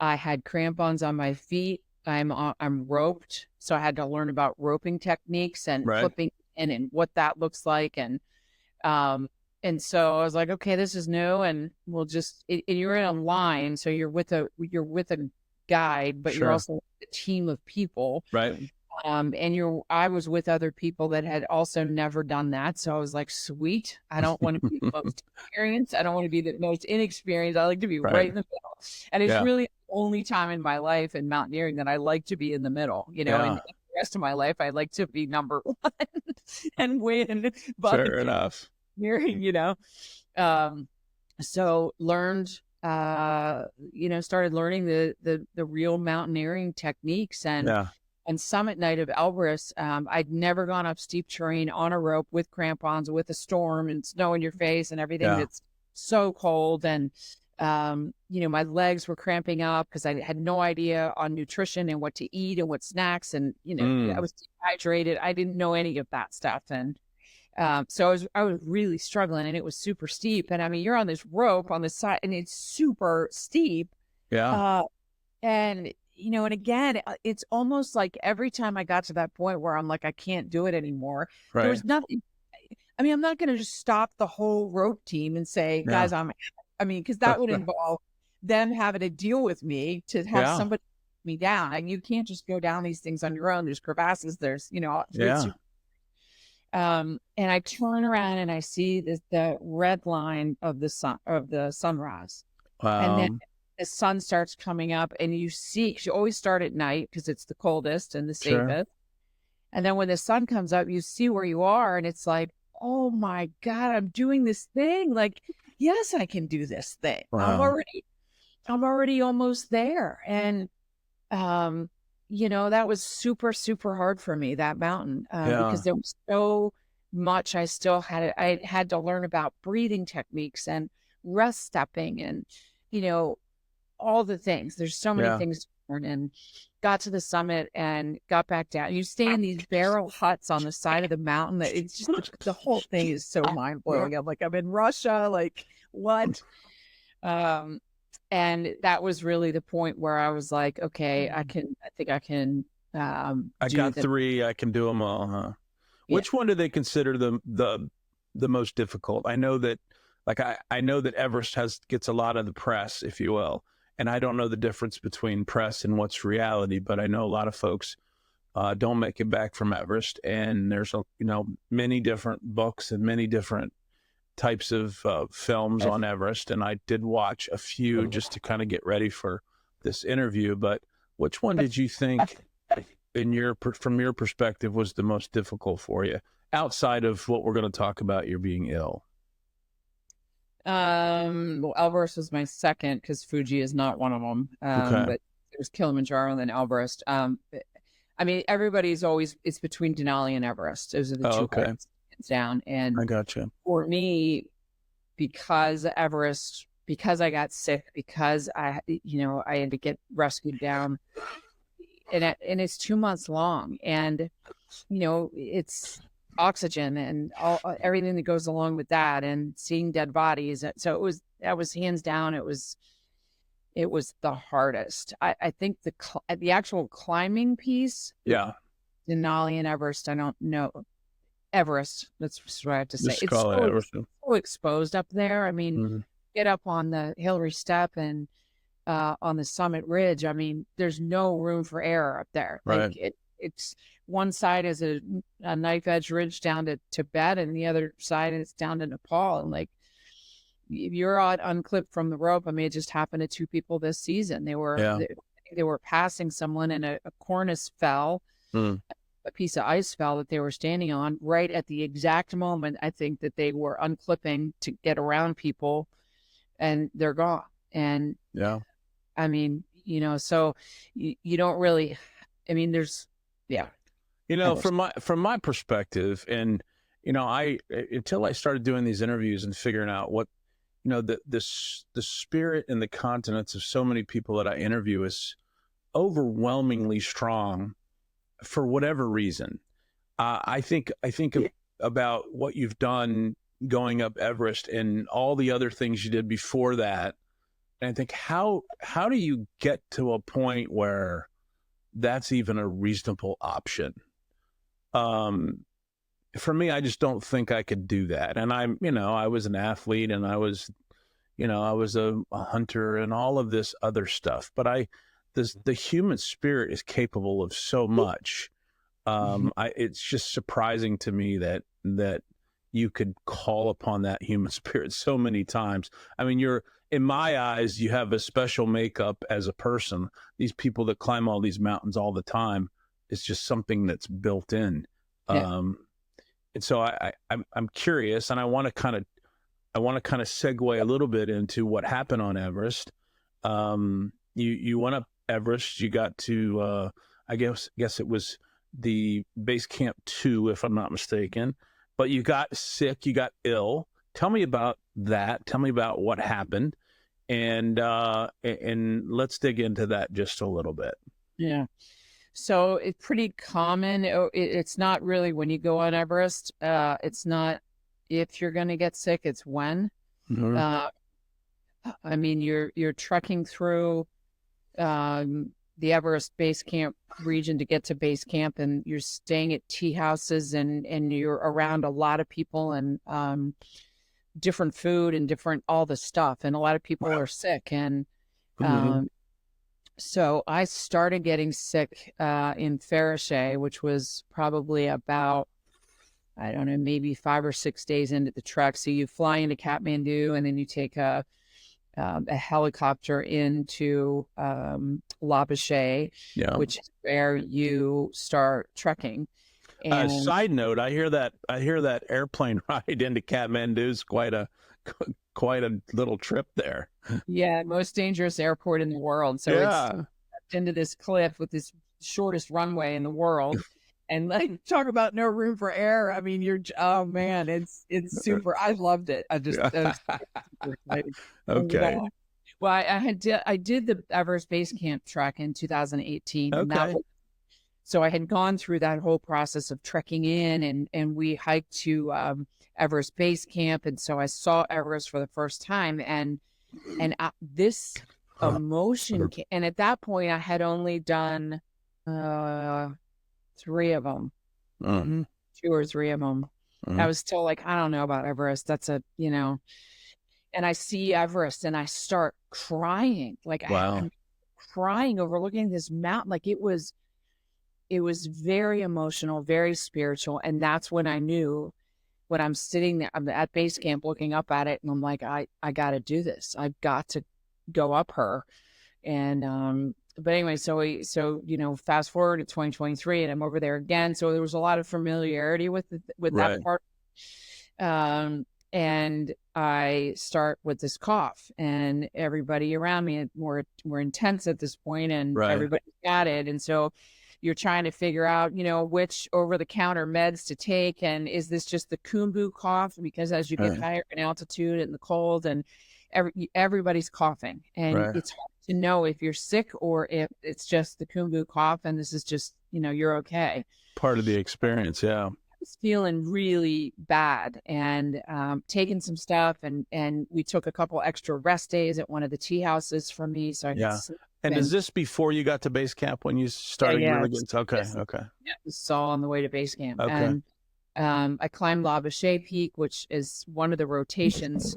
I had crampons on my feet. I'm roped, so I had to learn about roping techniques and flipping and what that looks like. And so I was like, okay, this is new, and we'll just. And you're in a line, so you're with a guide, but you're also a team of people, right? I was with other people that had also never done that. So I was like, sweet. I don't want to be the most experienced. I don't want to be the most inexperienced. I like to be right in the middle. And it's really the only time in my life in mountaineering that I like to be in the middle, you know, and the rest of my life, I like to be number 1 and win. But fair enough. You know, so learned, started learning the real mountaineering techniques and summit night of Elbrus, I'd never gone up steep terrain on a rope with crampons, with a storm and snow in your face and everything that's so cold. And, my legs were cramping up because I had no idea on nutrition and what to eat and what snacks. And, I was dehydrated. I didn't know any of that stuff. And so I was really struggling, and it was super steep. And I mean, you're on this rope on the side and it's super steep. Yeah. And and again, it's almost like every time I got to that point where I'm like, I can't do it anymore. There was nothing. I mean, I'm not going to just stop the whole rope team and say, guys, because that would involve them having to deal with me to have somebody put me down. And you can't just go down these things on your own. There's crevasses. There's, and I turn around and I see the red line of the sunrise. Wow. And then the sun starts coming up, and you see, cause you always start at night because it's the coldest and the safest. And then when the sun comes up, you see where you are, and it's like, oh my God, I'm doing this thing. Like, yes, I can do this thing. Wow. I'm already almost there. And, that was super, super hard for me, that mountain, because there was so much I had to learn about breathing techniques and rest stepping and, all the things. There's so many things to learn. And got to the summit and got back down. You stay in these barrel huts on the side of the mountain. That it's just the whole thing is so mind blowing. I'm like, I'm in Russia. Like, what? And that was really the point where I was like, okay, I think I can. I got 3. I can do them all. Huh? Which one do they consider the most difficult? I know that. I know that Everest gets a lot of the press, if you will, and I don't know the difference between press and what's reality, but I know a lot of folks don't make it back from Everest, and there's many different books and many different types of films on Everest, and I did watch a few just to kind of get ready for this interview. But which one did you think, from your perspective, was the most difficult for you, outside of what we're going to talk about, you're being ill? Well, Elbrus was my second because Fuji is not one of them. But it was Kilimanjaro and then Elbrus. I mean, everybody's always, it's between Denali and Everest. Those are the two points down. And I gotcha. For me, because Everest, because I got sick, because I had to get rescued down, and it's 2 months long, and it's oxygen and everything that goes along with that, and seeing dead bodies. So that was hands down, it was the hardest. I think the actual climbing piece, Denali and Everest, I don't know. Everest, that's what I have to say. Just It's call it Everest. so exposed up there. I mean, get up on the Hillary Step and on the summit ridge. I mean, there's no room for error up there. Right. Like it's one side is a knife edge ridge down to Tibet, and the other side is down to Nepal. And like, if you're unclipped from the rope, I mean, it just happened to 2 people this season. They were passing someone, and a cornice fell. A piece of ice fell that they were standing on right at the exact moment, I think, that they were unclipping to get around people, and they're gone. And I mean, so you don't really, I mean, there's, from my perspective, and, I, until I started doing these interviews and figuring out what, the spirit and the continence of so many people that I interview is overwhelmingly strong. For whatever reason, I think about what you've done going up Everest and all the other things you did before that, and I think how do you get to a point where that's even a reasonable option? For me, I just don't think I could do that. And I was an athlete, and I was a hunter and all of this other stuff, but the human spirit is capable of so much. It's just surprising to me that you could call upon that human spirit so many times. I mean, in my eyes, you have a special makeup as a person. These people that climb all these mountains all the time, it's just something that's built in. And so I'm curious, and I want to kind of segue a little bit into what happened on Everest. You went up Everest, you got to I guess it was the base camp 2, if I'm not mistaken, but you got sick, you got ill. Tell me about that. Tell me about what happened, and let's dig into that just a little bit. Yeah. So it's pretty common. It's not really when you go on Everest. It's not if you're going to get sick, it's when. I mean, you're trekking through the Everest base camp region to get to base camp, and you're staying at tea houses, and you're around a lot of people, and different food and different all the stuff, and a lot of people are sick. And so I started getting sick in Farache, which was probably about, I don't know, maybe 5 or 6 days into the trek. So you fly into Kathmandu, and then you take a helicopter into Labuschagne, which is where you start trekking. And side note, I hear that airplane ride into Kathmandu is quite a little trip there. Yeah, most dangerous airport in the world. So it's into this cliff with this shortest runway in the world. And like, talk about no room for air. I mean, oh man, it's super. I loved it. I just okay. Well, I did the Everest Base Camp trek in 2018. Okay. So I had gone through that whole process of trekking in, and we hiked to Everest Base Camp, and so I saw Everest for the first time, and this emotion came, and at that point I had only done 3 of them, 2 or 3 of them. I was still like, I don't know about Everest. That's and I see Everest and I start crying. Like, I'm crying overlooking this mountain. Like, it was very emotional, very spiritual. And that's when I knew, when I'm sitting there, I'm at base camp looking up at it, and I'm like, I got to do this. I've got to go up her. And, but anyway, so fast forward to 2023, and I'm over there again. So there was a lot of familiarity with that part. And I start with this cough, and everybody around me, more intense at this point, and everybody got it. And so you're trying to figure out, which over-the-counter meds to take. And is this just the Kumbu cough? Because as you get higher in altitude and the cold, and everybody's coughing. And it's hard to know if you're sick or if it's just the Kumbu cough and this is just, you're okay. Part of the experience, yeah. I was feeling really bad and taking some stuff. And we took a couple extra rest days at one of the tea houses for me. So I could sleep. And is this before you got to base camp when you started really getting? Okay. Yeah, it was all on the way to base camp. Okay. And I climbed La Vache Peak, which is one of the rotations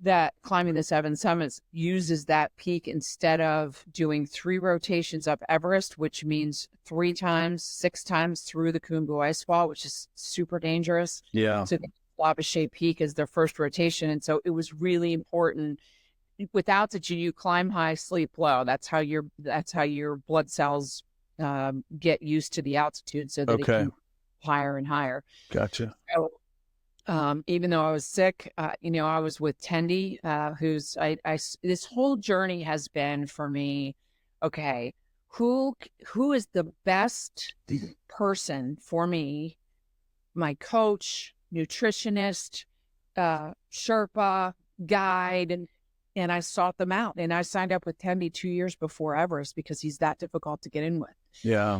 that climbing the 7 summits uses that peak instead of doing 3 rotations up Everest, which means 6 times through the Khumbu ice fall, which is super dangerous. Yeah. So La Vache Peak is their first rotation. And so it was really important. Without it, you climb high, sleep low. That's how your blood cells get used to the altitude, so that it can higher and higher. Gotcha. So, even though I was sick, I was with Tendi, who's this whole journey has been for me. Okay, who is the best person for me? My coach, nutritionist, Sherpa, guide. And I sought them out, and I signed up with Tendi 2 years before Everest because he's that difficult to get in with. Yeah.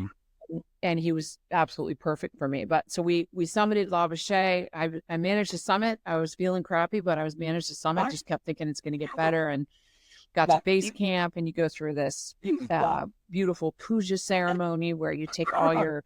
And he was absolutely perfect for me. But so we summited La Vache. I managed to summit. I was feeling crappy, but I managed to summit. Just kept thinking it's going to get better, and got to base camp, and you go through this beautiful puja ceremony where you take all your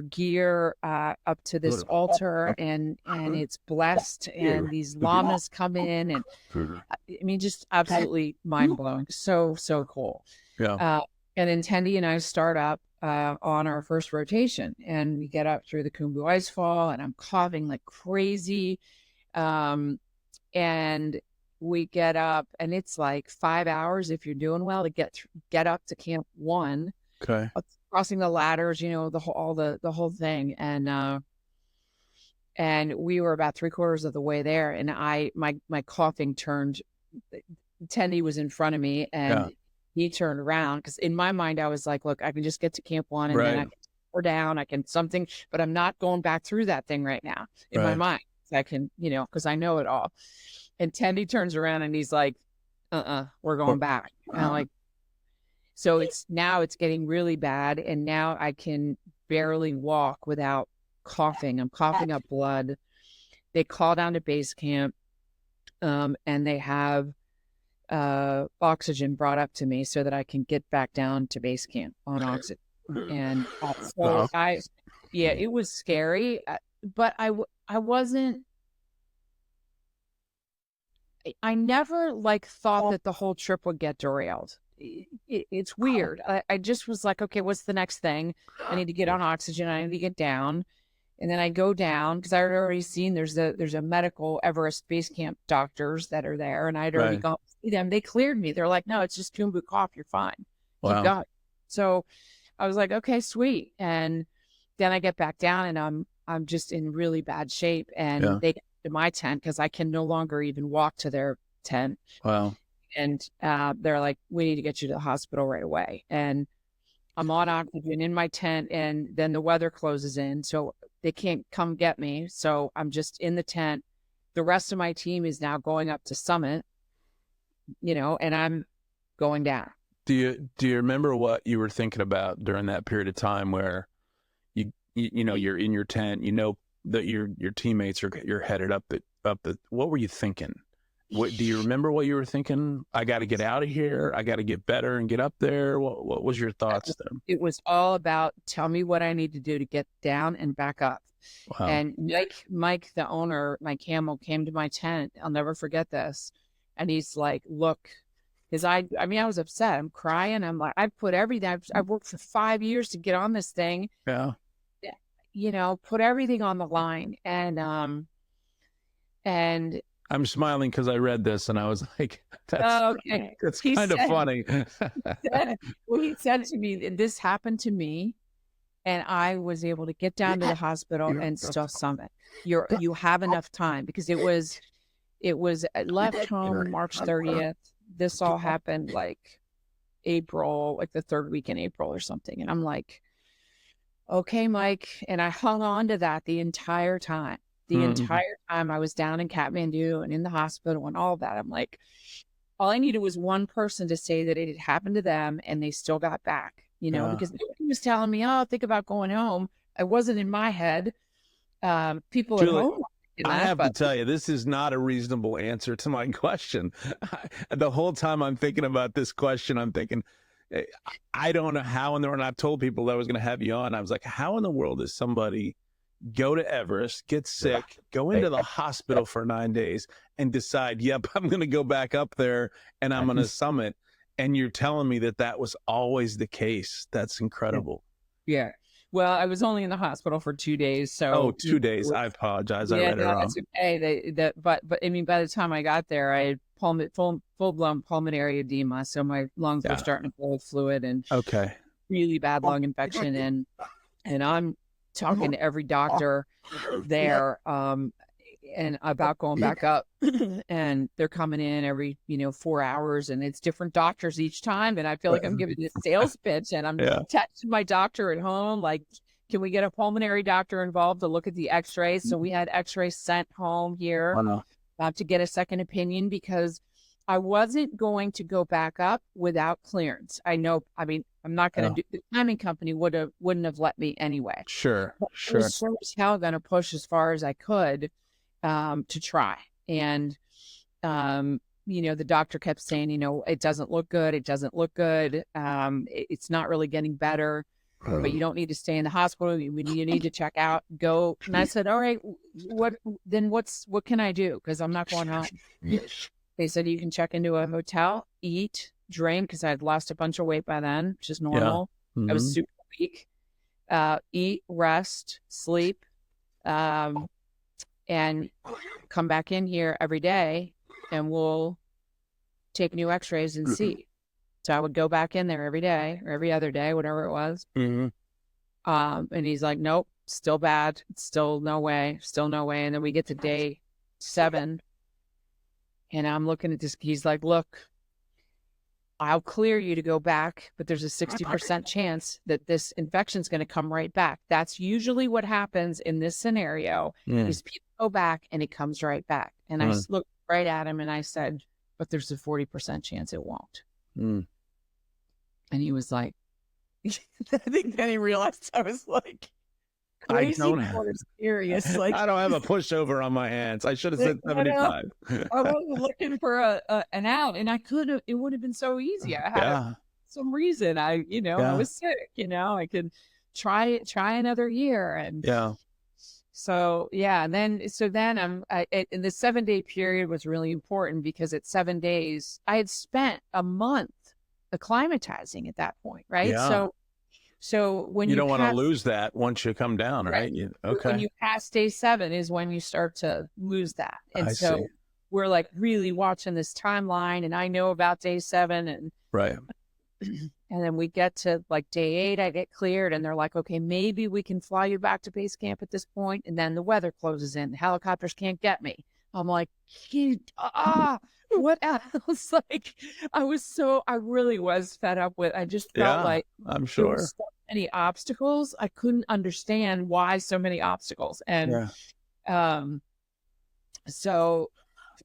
gear up to this altar, and it's blessed, and these llamas come in, and I mean, just absolutely mind-blowing. So cool. Yeah. And then Tendi and I start up on our first rotation, and we get up through the Khumbu ice fall, and I'm coughing like crazy, and we get up, and it's like 5 hours if you're doing well to get up to Camp 1. Okay. Crossing the ladders, the whole thing, and we were about 3/4 of the way there, and my coughing turned. Tendi was in front of me, and he turned around, because in my mind I was like, look, I can just get to Camp 1 and then I can pour down, I can something, but I'm not going back through that thing right now in my mind. I can, because I know it all. And Tendi turns around and he's like, we're going back. And I'm like, so it's getting really bad, and now I can barely walk without coughing. I'm coughing up blood. They call down to base camp, and they have oxygen brought up to me so that I can get back down to base camp on oxygen. And so it was scary, but I wasn't. I never thought that the whole trip would get derailed. It's weird. I just was like, okay, what's the next thing? I need to get on oxygen. I need to get down. And then I go down, because I had already seen there's a medical Everest base camp doctors that are there, and I'd already gone to see them. They cleared me. They're like, no, it's just Khumbu cough. You're fine. Wow. Keep going. So I was like, okay, sweet. And then I get back down, and I'm just in really bad shape. And they get to my tent, because I can no longer even walk to their tent. Wow. And they're like, we need to get you to the hospital right away. And I'm on oxygen in my tent, and then the weather closes in, so they can't come get me. So I'm just in the tent. The rest of my team is now going up to summit, and I'm going down. Do you remember what you were thinking about during that period of time where you're in your tent, that your teammates you're headed up the, what were you thinking? Do you remember what you were thinking? I got to get out of here. I got to get better and get up there. What was your thoughts there? It was all about, tell me what I need to do to get down and back up. Wow. And Mike, the owner, my camel, came to my tent. I'll never forget this. And he's like, look, because I was upset. I'm crying. I'm like, I've put everything. I've worked for 5 years to get on this thing. Yeah. Put everything on the line. And I'm smiling because I read this and I was like, that's kind of funny. He said to me, this happened to me, and I was able to get down to the hospital and still summit. You have enough time, because it was I left home March 30th. This all happened April, like the third week in April or something. And I'm like, okay, Mike. And I hung on to that the entire time. The entire time I was down in Kathmandu and in the hospital and all of that. I'm like, all I needed was one person to say that it had happened to them and they still got back, because nobody was telling me, oh, think about going home. I wasn't in my head. People Julie, at home. I have to tell you, this is not a reasonable answer to my question. The whole time I'm thinking about this question, I'm thinking, I don't know how in the world. I've told people that I was going to have you on. I was like, how in the world does somebody go to Everest, get sick, go into the hospital for 9 days, and decide, yep, I'm going to go back up there and I'm going to summit? And you're telling me that was always the case. That's incredible. Yeah. Well, I was only in the hospital for 2 days. So 2 days. I apologize. I read it wrong. That's okay. But I mean, by the time I got there, I had full-blown pulmonary edema. So my lungs were starting to fill with fluid and really bad lung infection. And I'm talking to every doctor there and about going back up. And they're coming in every, 4 hours, and it's different doctors each time. And I feel like I'm giving a sales pitch, and I'm texting my doctor at home, like, can we get a pulmonary doctor involved to look at the x-rays? So we had x-rays sent home here to get a second opinion, because I wasn't going to go back up without clearance. I'm not going to do, the timing company wouldn't have let me anyway. Sure. I was sure as hell going to push as far as I could to try. And, the doctor kept saying, it doesn't look good. It doesn't look good. It's not really getting better, but you don't need to stay in the hospital. You need to check out, go. And I said, all right, what can I do? Cause I'm not going home. They said, you can check into a hotel, eat, drink. Cause I had lost a bunch of weight by then, which is normal. I was super weak. Eat, rest, sleep, and come back in here every day, and we'll take new x-rays and see. So I would go back in there every day or every other day, whatever it was. And he's like, nope, still bad. Still no way. And then we get to day 7, and I'm looking at this. He's like, look, I'll clear you to go back, but there's a 60% chance that this infection is going to come right back. That's usually what happens in this scenario is people go back and it comes right back. And I looked right at him and I said, but there's a 40% chance it won't. And he was like, I think then he realized I was like, crazy or serious. Like, I don't have a pushover on my hands. I should have said 75. I was looking for an out, and I could have. It would have been so easy. I had some reason. I was sick. I could try another year, and So and then I'm. And the 7-day period was really important, because at 7 days I had spent a month acclimatizing at that point, right? Yeah. So when you don't want to lose that once you come down, right? When you pass day 7 is when you start to lose that. And so we're like really watching this timeline, and I know about day 7, and and then we get to like day 8, I get cleared, and they're like, okay, maybe we can fly you back to base camp at this point. And then the weather closes in, the helicopters can't get me. I'm like, what else? Like, I really was fed up with, I just felt like I'm sure there were so many obstacles. I couldn't understand why so many obstacles. And so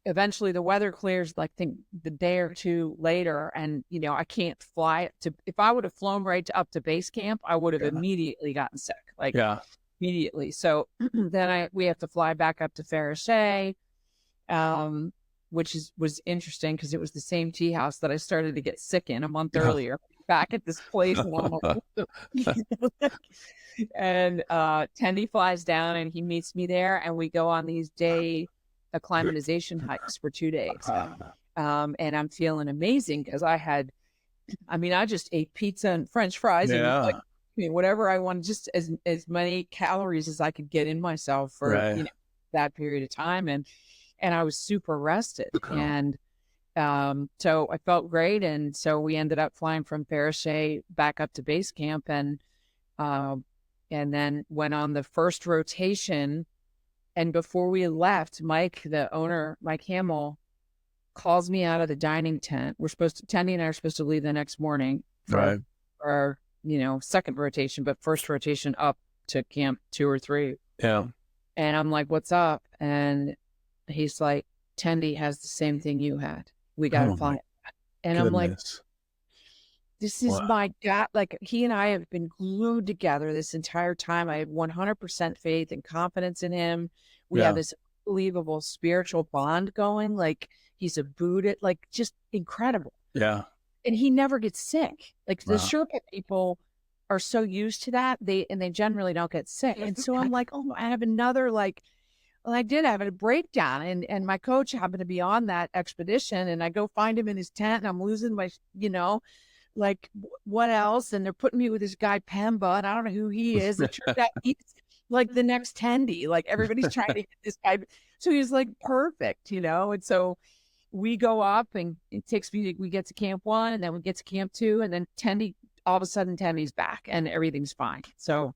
eventually the weather clears, like, think the day or 2 later, and I can't fly if I would have flown up to base camp, I would have immediately gotten sick, like immediately. So then we have to fly back up to Faraday, which was interesting, because it was the same tea house that I started to get sick in a month earlier, back at this place. And Tendi flies down, and he meets me there, and we go on these day acclimatization hikes for 2 days. And I'm feeling amazing, because I just ate pizza and French fries and whatever I wanted, just as many calories as I could get in myself for that period of time. And I was super rested. And so I felt great. And so we ended up flying from Paris back up to base camp, and then went on the first rotation. And before we left, Mike, the owner, Mike Hamill, calls me out of the dining tent. Tendy and I are supposed to leave the next morning for our, second rotation, but first rotation up to camp 2 or 3. Yeah. And I'm like, what's up? And he's like, Tendy has the same thing you had. We got to fly. And I'm like, this is my God. Like, he and I have been glued together this entire time. I had 100% faith and confidence in him. We have this unbelievable spiritual bond going. Like, he's a Buddhist, like, just incredible. Yeah. And he never gets sick. Like, the Sherpa people are so used to that. They generally don't get sick. And so I'm like, oh, I have another, like, well, I did have a breakdown, and my coach happened to be on that expedition, and I go find him in his tent, and I'm losing my, like, what else? And they're putting me with this guy Pemba, and I don't know who he is. It turns out he's like the next Tendy. Like, everybody's trying to get this guy. So he's like perfect, And so we go up, and it takes me. We get to camp 1, and then we get to camp 2, and then Tendy. All of a sudden, Tendy's back, and everything's fine. So,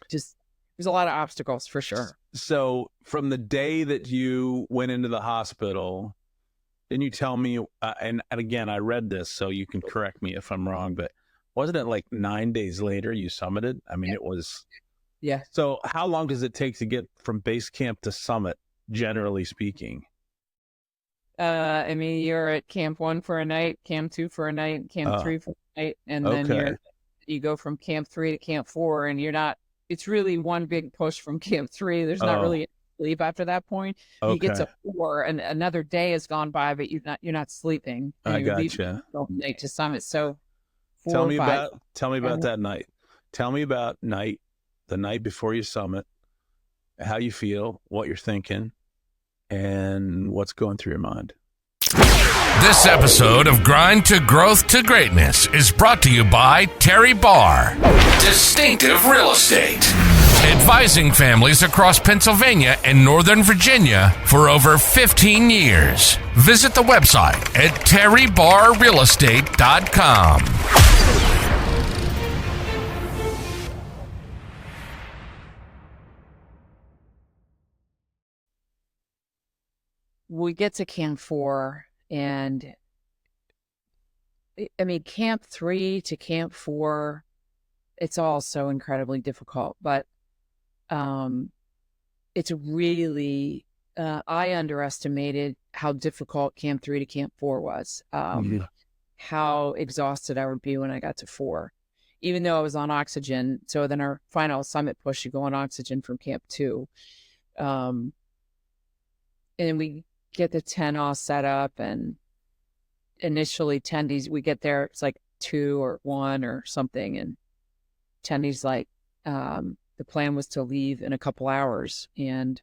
just there's a lot of obstacles for sure. So from the day that you went into the hospital, didn't you tell me, and again, I read this, so you can correct me if I'm wrong, but wasn't it like 9 days later you summited? I mean, it was. Yeah. So how long does it take to get from base camp to summit, generally speaking? You're at camp 1 for a night, camp 2 for a night, camp 3 for a night, and then you go from camp 3 to camp 4, and you're not. It's really one big push from camp 3. There's not really sleep after that point. You get to 4, and another day has gone by, but you're not sleeping. I gotcha. Night to summit. So tell me about that night. Tell me about the night before you summit, how you feel, what you're thinking, and what's going through your mind. This episode of Grind to Growth to Greatness is brought to you by Terry Barr, Distinctive Real Estate, advising families across Pennsylvania and Northern Virginia for over 15 years. Visit the website at terrybarrealestate.com. We get to camp 4, and camp 3 to camp 4, it's all so incredibly difficult, but it's really, I underestimated how difficult camp 3 to camp 4 was, how exhausted I would be when I got to 4, even though I was on oxygen. So then our final summit push, you go on oxygen from camp 2. And we get the tent all set up, and initially Tendy's, we get there, it's like 2 or 1 or something, and Tendy's like, the plan was to leave in a couple hours, and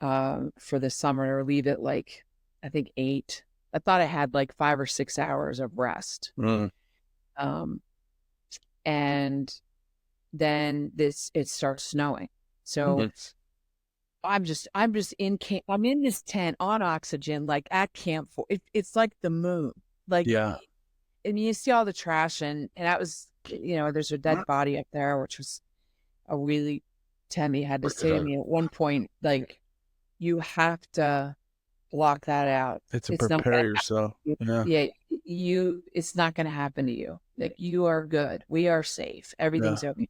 for the summer, or leave at like, I think 8. I thought I had like 5 or 6 hours of rest. And then it starts snowing. So I'm in camp. I'm in this tent on oxygen, like at camp 4. It's like the moon. Like, and you see all the trash, and that was, there's a dead body up there, which was a really, Tammy had to say to me at one point, like, you have to block that out. It's prepare yourself. Yeah. It's not going to happen to you. Like, you are good. We are safe. Everything's okay.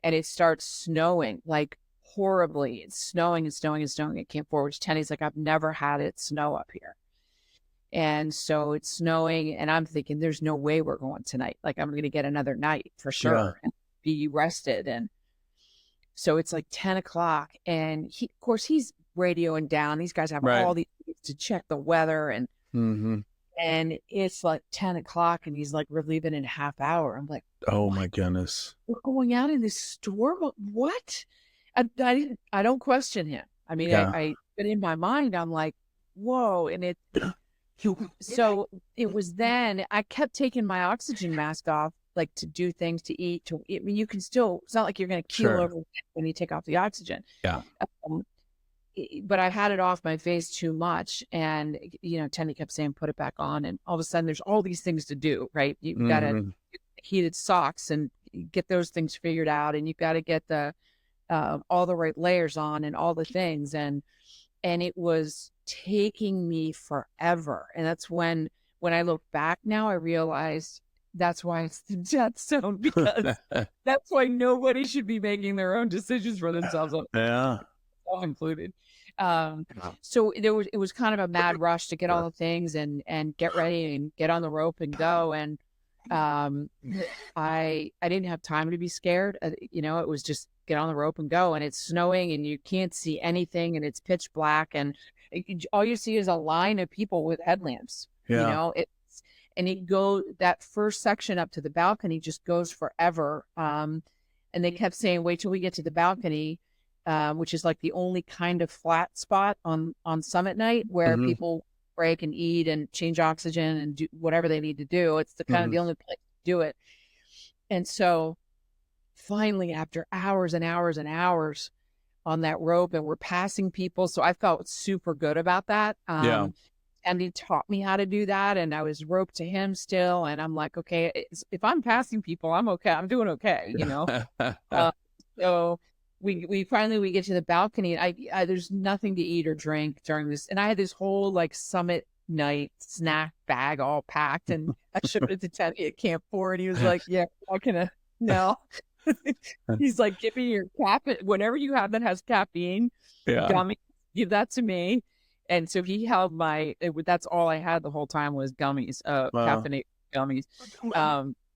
And it starts snowing, like, horribly. It's snowing and snowing and snowing at Camp 4, which Tenny's like, I've never had it snow up here. And so it's snowing, and I'm thinking, there's no way we're going tonight. Like, I'm going to get another night for sure and be rested. And so it's like 10 o'clock, and of course, he's radioing down. These guys have all these things to check the weather, and and it's like 10 o'clock, and he's like, we're leaving in a half hour. I'm like, oh my goodness, we're going out in this storm? What? I don't question him. I mean, but in my mind, I'm like, whoa. And so it was then I kept taking my oxygen mask off, like, to do things, to eat, I mean, you can still, it's not like you're going to keel over when you take off the oxygen. But I had it off my face too much. And, Tenny kept saying, put it back on. And all of a sudden there's all these things to do, right? You've got to heated socks and get those things figured out. And you've got to get the, all the right layers on and all the things. And it was taking me forever. And that's when I look back now, I realized that's why it's the death zone, because that's why nobody should be making their own decisions for themselves. Yeah. All included. So it was kind of a mad rush to get all the things and get ready and get on the rope and go. And I didn't have time to be scared. You know, it was just get on the rope and go. And it's snowing and you can't see anything and it's pitch black and all you see is a line of people with headlamps. Yeah. You know, and that first section up to the balcony just goes forever. And they kept saying, wait till we get to the balcony, which is like the only kind of flat spot on summit night where people break and eat and change oxygen and do whatever they need to do. It's the kind of the only place to do it. And so finally, after hours and hours and hours on that rope, and we're passing people. So I felt super good about that. And he taught me how to do that. And I was roped to him still. And I'm like, okay, if I'm passing people, I'm okay. I'm doing okay, you know? So we finally get to the balcony, and I there's nothing to eat or drink during this. And I had this whole like summit night snack bag all packed, and I showed it to Teddy at Camp 4, and he was like, yeah, how can I? No. He's like, give me your whatever you have that has caffeine, gummy, give that to me. And so he held that's all I had the whole time was gummies, caffeinated gummies.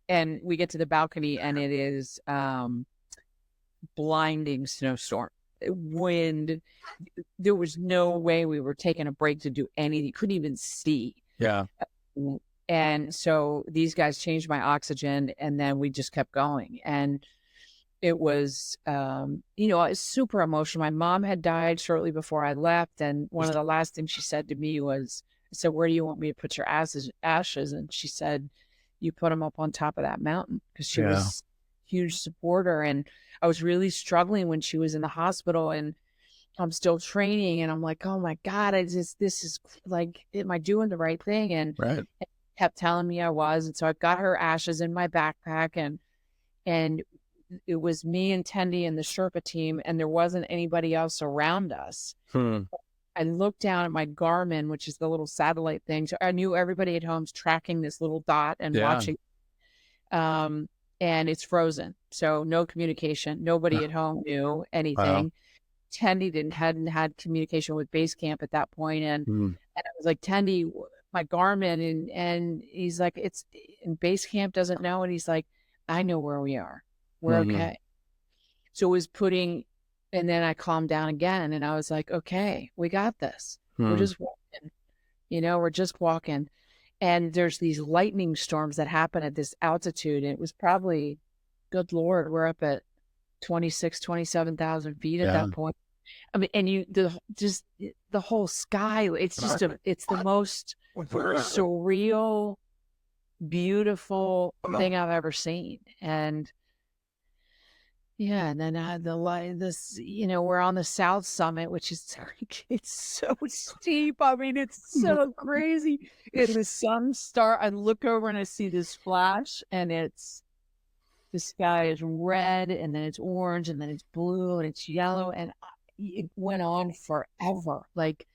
And we get to the balcony, and it is blinding snowstorm, wind. There was no way we were taking a break to do anything. Couldn't even see. Yeah. And so these guys changed my oxygen, and then we just kept going. And it was, you know, it's super emotional. My mom had died shortly before I left. And one of the last things she said to me was, I said, where do you want me to put your ashes? And she said, you put them up on top of that mountain, because she was a huge supporter. And I was really struggling when she was in the hospital, and I'm still training. And I'm like, oh my God, this is like, am I doing the right thing? And right. It kept telling me I was. And so I've got her ashes in my backpack, and it was me and Tendi and the Sherpa team, and there wasn't anybody else around us. I looked down at my Garmin, which is the little satellite thing. So I knew everybody at home's tracking this little dot and watching. And it's frozen. So no communication. Nobody at home knew anything. Wow. Tendi hadn't had communication with base camp at that point. And I was like, Tendi, my Garmin, and he's like, and base camp doesn't know. And he's like, I know where we are. We're okay. So it was and then I calmed down again, and I was like, okay, we got this. We're just walking, you know, we're just walking. And there's these lightning storms that happen at this altitude. And it was probably, good Lord, we're up at 27,000 feet at that point. I mean, and the whole sky, it's just it's the most surreal, beautiful thing I've ever seen. And yeah, and then you know, we're on the South Summit, which is it's so steep. I mean, it's so crazy. And the sun I look over and I see this flash, and the sky is red, and then it's orange, and then it's blue, and it's yellow, and it went on forever. Like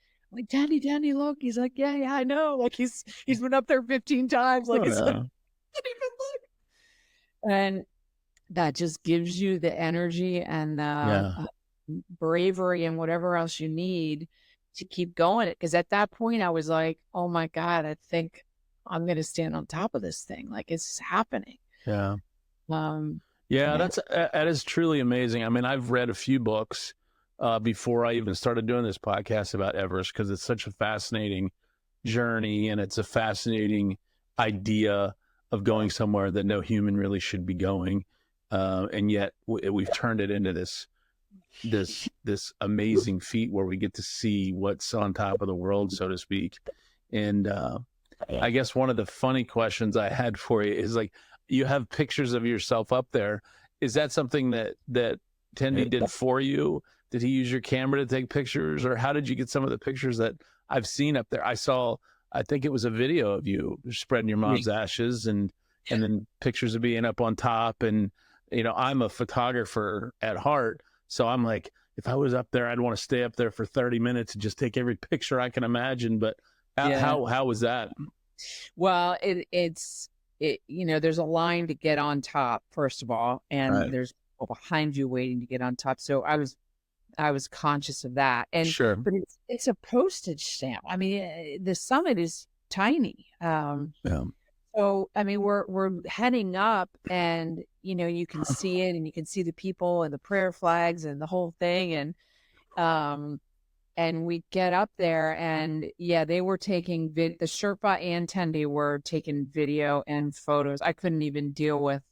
Danny, look. He's like, yeah, I know. Like he's been up there 15 times. Like it's like, I didn't even look. And that just gives you the energy and the bravery and whatever else you need to keep going. Because at that point, I was like, oh my God, I think I'm going to stand on top of this thing. Like it's happening. Yeah. That is truly amazing. I mean, I've read a few books before I even started doing this podcast about Everest, because it's such a fascinating journey, and it's a fascinating idea of going somewhere that no human really should be going. And yet we've turned it into this amazing feat where we get to see what's on top of the world, so to speak. And I guess one of the funny questions I had for you is, like, you have pictures of yourself up there. Is that something that Tendi did for you? Did he use your camera to take pictures, or how did you get some of the pictures that I've seen up there? I think it was a video of you spreading your mom's ashes, and then pictures of being up on top. And you know, I'm a photographer at heart, so I'm like, if I was up there, I'd want to stay up there for 30 minutes and just take every picture I can imagine. But how was that? Well, it's there's a line to get on top, first of all, and there's people behind you waiting to get on top. So I was conscious of that. And Sure. But it's a postage stamp. I mean, the summit is tiny. So, I mean, we're heading up, and you can see it, and you can see the people and the prayer flags and the whole thing, and we get up there, and they were taking the Sherpa and Tendi were taking video and photos. I couldn't even deal with.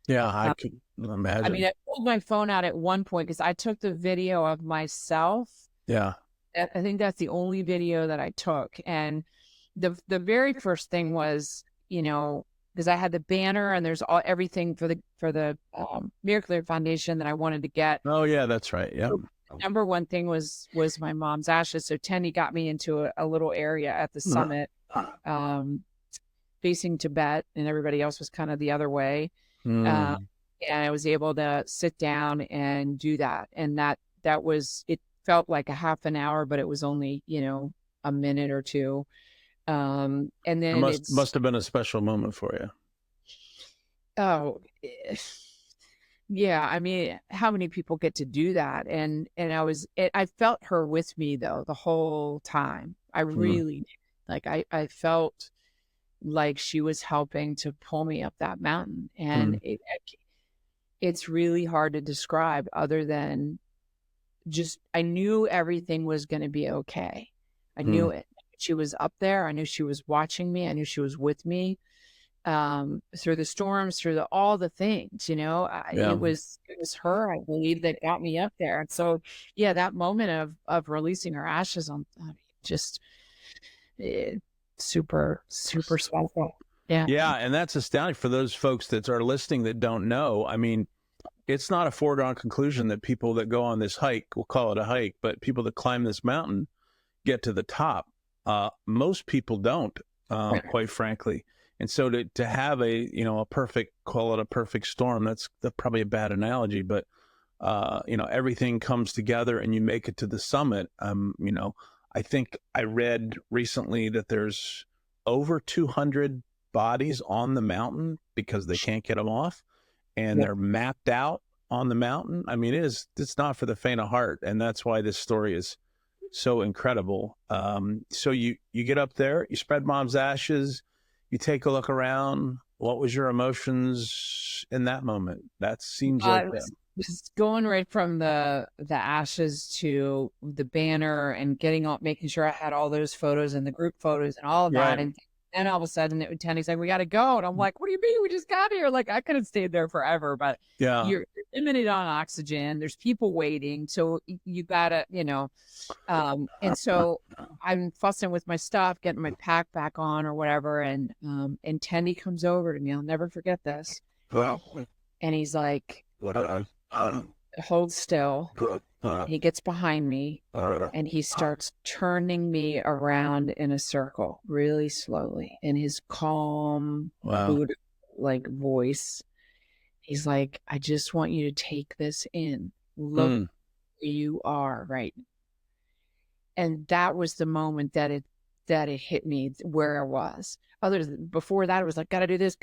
Yeah, I could imagine. I mean, I pulled my phone out at one point because I took the video of myself. Yeah, I think that's the only video that I took, and the very first thing was, because I had the banner and there's everything for the Miracle Foundation that I wanted to get. Oh yeah, that's right. Yeah. So, number one thing was my mom's ashes. So Tenny got me into a little area at the summit, facing Tibet, and everybody else was kind of the other way. And I was able to sit down and do that. And that was, it felt like a half an hour, but it was only, a minute or two. And then it must have been a special moment for you. Oh, yeah. I mean, how many people get to do that? And I felt her with me though, the whole time. I really like, I felt like she was helping to pull me up that mountain. And it's really hard to describe other than just, I knew everything was going to be okay. I knew it. She was up there. I knew she was watching me. I knew she was with me through the storms, through all the things, it was her, I believe, that got me up there. And so, that moment of releasing her ashes just super, super special. Yeah. Yeah. And that's astounding for those folks that are listening that don't know. I mean, it's not a foregone conclusion that people that go on this hike, we'll call it a hike, but people that climb this mountain get to the top. Most people don't, quite frankly. And so to have a perfect, call it a perfect storm, that's probably a bad analogy, but, everything comes together and you make it to the summit. I think I read recently that there's over 200 bodies on the mountain because they can't get them off, and they're mapped out on the mountain. I mean, it's not for the faint of heart. And that's why this story is so incredible. So you get up there, you spread mom's ashes, you take a look around. What was your emotions in that moment? That seems like just going right from the ashes to the banner and making sure I had all those photos and the group photos and all of that. And then all of a sudden Tenny's like, we got to go. And I'm like, what do you mean? We just got here. Like, I could have stayed there forever, but you're limited on oxygen. There's people waiting. So you gotta, and so I'm fussing with my stuff, getting my pack back on or whatever. And Tenny comes over to me. I'll never forget this. And he's like, hold still. He gets behind me and he starts turning me around in a circle really slowly in his calm, Buddha like voice. He's like, I just want you to take this in. Look where you are right now. And that was the moment that it hit me where I was. Before that, it was like, gotta do this.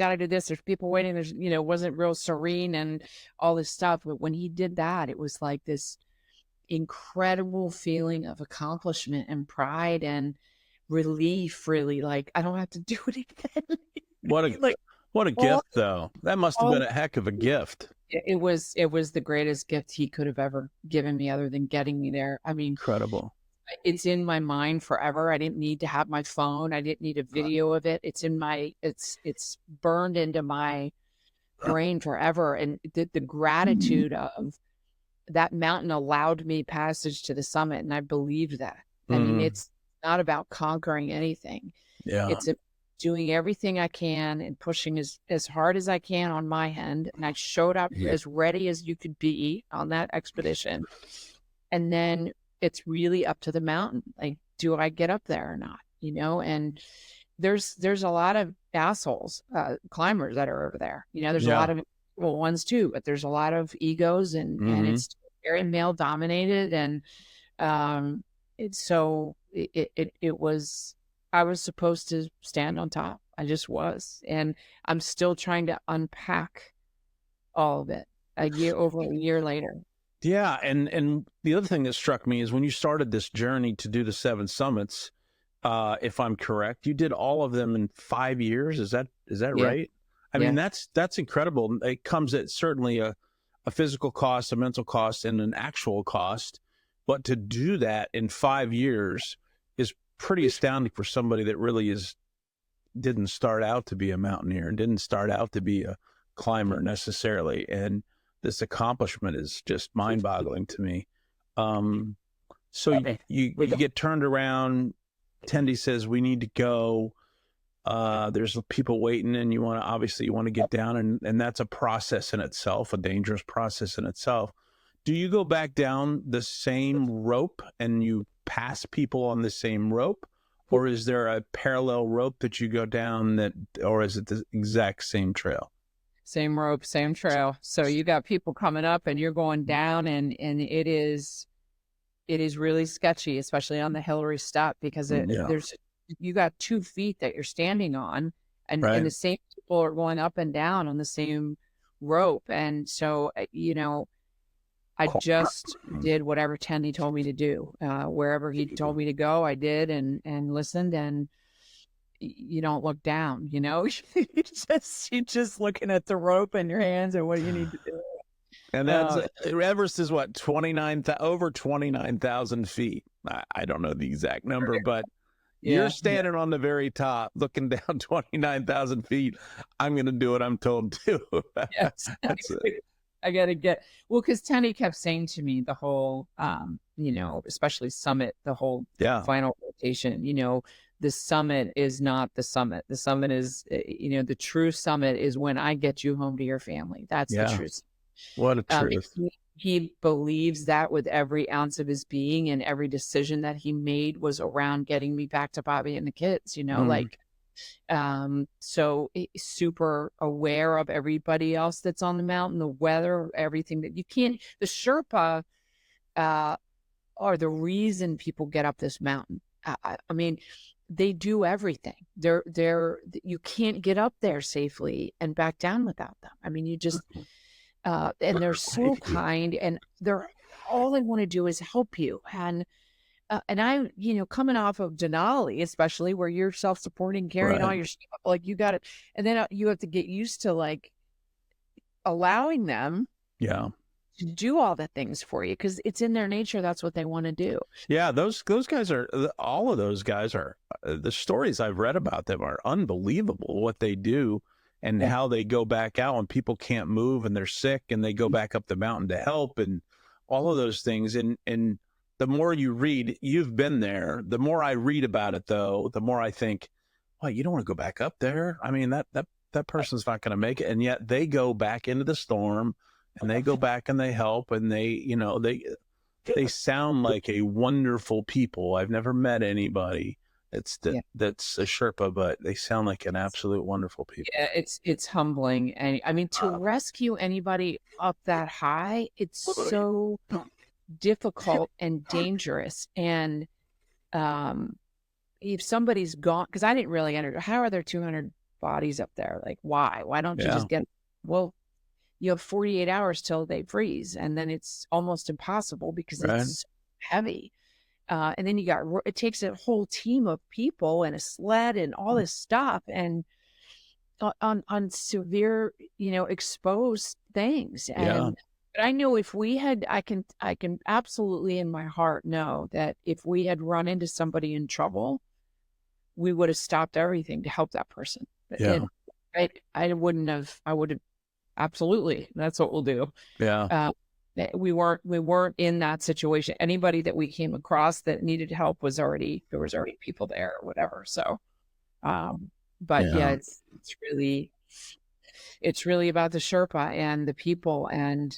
There's people waiting. There's, wasn't real serene and all this stuff. But when he did that, it was like this incredible feeling of accomplishment and pride and relief, really. Like, I don't have to do it again. What a gift, though. That must have been a heck of a gift. It was the greatest gift he could have ever given me, other than getting me there. I mean, incredible. It's in my mind forever. I didn't need to have my phone. I didn't need a video of it. It's burned into my brain forever. And the gratitude of that mountain allowed me passage to the summit. And I believed that. I mean, it's not about conquering anything. Yeah. It's doing everything I can and pushing as hard as I can on my end. And I showed up as ready as you could be on that expedition. And then it's really up to the mountain. Like, do I get up there or not? And there's a lot of assholes, climbers that are over there. There's a lot of ones too, but there's a lot of egos and it's very male dominated. And it was, I was supposed to stand on top. I just was. And I'm still trying to unpack all of it over a year later. Yeah. And the other thing that struck me is when you started this journey to do the 7 summits, if I'm correct, you did all of them in 5 years. Is that right? I mean, that's incredible. It comes at certainly a physical cost, a mental cost, and an actual cost. But to do that in 5 years is pretty astounding for somebody that really didn't start out to be a mountaineer and didn't start out to be a climber necessarily. And this accomplishment is just mind-boggling to me. So you get turned around. Tendy says, we need to go. There's people waiting, and you want to get down, and that's a process in itself, a dangerous process in itself. Do you go back down the same rope and you pass people on the same rope, or is there a parallel rope that you go down or is it the exact same trail? Same rope, same trail. So you got people coming up and you're going down, and it is really sketchy, especially on the Hillary step, because you got 2 feet that you're standing on, and the same people are going up and down on the same rope. And so, I just did whatever Tendy told me to do. Wherever he told me to go, I did and listened. And you don't look down, you're just looking at the rope in your hands and what you need to do. And that's Everest is what, over 29,000 feet. I don't know the exact number, but you're standing on the very top, looking down 29,000 feet. I'm going to do what I'm told to. Yes. I got to because Tenny kept saying to me the whole, especially summit, the whole final rotation, the summit is not the summit. The summit is, the true summit is when I get you home to your family. That's the truth. What a truth. He believes that with every ounce of his being, and every decision that he made was around getting me back to Bobby and the kids, so super aware of everybody else that's on the mountain, the weather, everything that you can't. The Sherpa are the reason people get up this mountain. I mean, they do everything. You can't get up there safely and back down without them. I mean, you just and they're so kind, and all they want to do is help you. And I, coming off of Denali, especially where you're self-supporting, carrying all your stuff, like you got it. And then you have to get used to like allowing them to do all the things for you, because it's in their nature. That's what they want to do. Yeah. Those guys all of those guys are, the stories I've read about them are unbelievable, what they do and how they go back out when people can't move and they're sick, and they go back up the mountain to help, and all of those things. And the more you read, you've been there. The more I read about it, though, the more I think, well, you don't want to go back up there. I mean, that person's not going to make it. And yet they go back into the storm, and they go back and they help, and they sound like a wonderful people. I've never met anybody that's a Sherpa, but they sound like an absolute wonderful people. Yeah, it's humbling. And I mean, to rescue anybody up that high, it's so difficult and dangerous. And if somebody's gone, because I didn't really how are there 200 bodies up there? Like, why don't you just get, well, you have 48 hours till they freeze, and then it's almost impossible because it's so heavy. And then it takes a whole team of people and a sled and all this stuff, and on severe, exposed things. And but I know if we had, I can absolutely in my heart know that if we had run into somebody in trouble, we would have stopped everything to help that person. Yeah. I would have, absolutely. That's what we'll do. Yeah. We weren't in that situation. Anybody that we came across that needed help there was already people there or whatever. So, it's really about the Sherpa and the people, and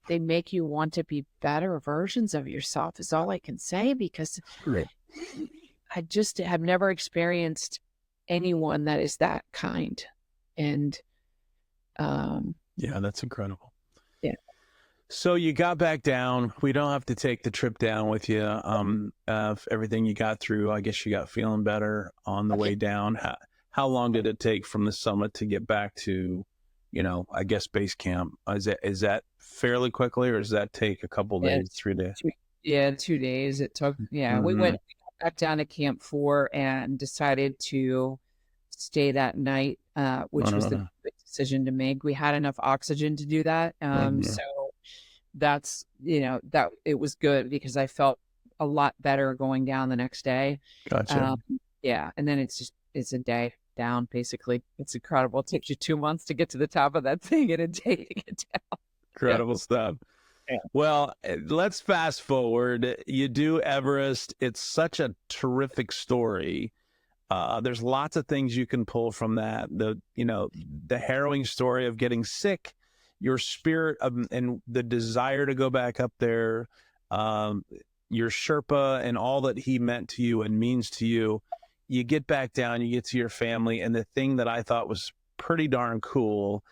they make you want to be better versions of yourself is all I can say, because I just have never experienced anyone that is that kind. And that's incredible. Yeah. So you got back down. We don't have to take the trip down with you. Everything you got through, I guess you got feeling better on the way down. How long did it take from the summit to get back to, I guess base camp? Is that fairly quickly, or does that take a couple days, 3 days? 2 days it took. Yeah, we Mm-hmm. got back down to Camp 4 and decided to stay that night, which was the good decision to make. We had enough oxygen to do that. So that's, that it was good because I felt a lot better going down the next day. Gotcha. Yeah. And then it's a day down, basically. It's incredible. It takes you 2 months to get to the top of that thing and a day to get down. Incredible stuff. Yeah. Well, let's fast forward. You do Everest. It's such a terrific story. There's lots of things you can pull from that. The harrowing story of getting sick, your spirit and the desire to go back up there, your Sherpa and all that he meant to you and means to you. You get back down, you get to your family. And the thing that I thought was pretty darn cool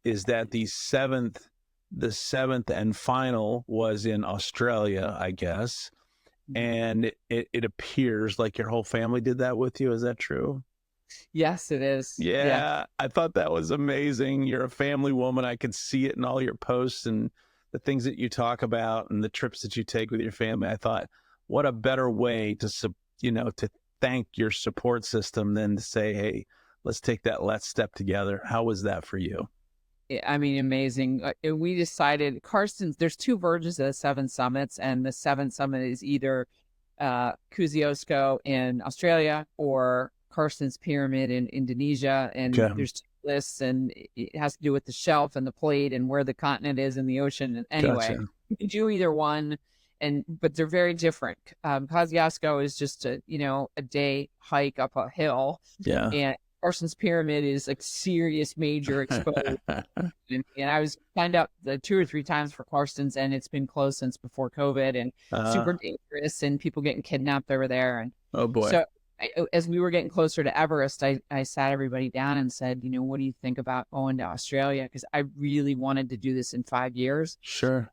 is that the seventh and final was in Australia, I guess. And it appears like your whole family did that with you. Is that true? Yes, it is. Yeah, I thought that was amazing. You're a family woman. I could see it in all your posts and the things that you talk about and the trips that you take with your family. I thought, what a better way to thank your support system than to say, hey, let's take that last step together. How was that for you? I mean, amazing. We decided there's 2 versions of the 7 summits, and the 7th summit is either Kosciuszko in Australia or Karsten's Pyramid in Indonesia. And there's 2 lists, and it has to do with the shelf and the plate and where the continent is in the ocean. And anyway, you can do either one, but they're very different. Kosciuszko is just a day hike up a hill. Yeah. And Karsten's Pyramid is like serious major exposure. and I was signed up 2 or 3 times for Karsten's, and it's been closed since before COVID, and super dangerous, and people getting kidnapped over there. And oh boy. So as we were getting closer to Everest, I sat everybody down and said, what do you think about going to Australia? Because I really wanted to do this in 5 years. Sure.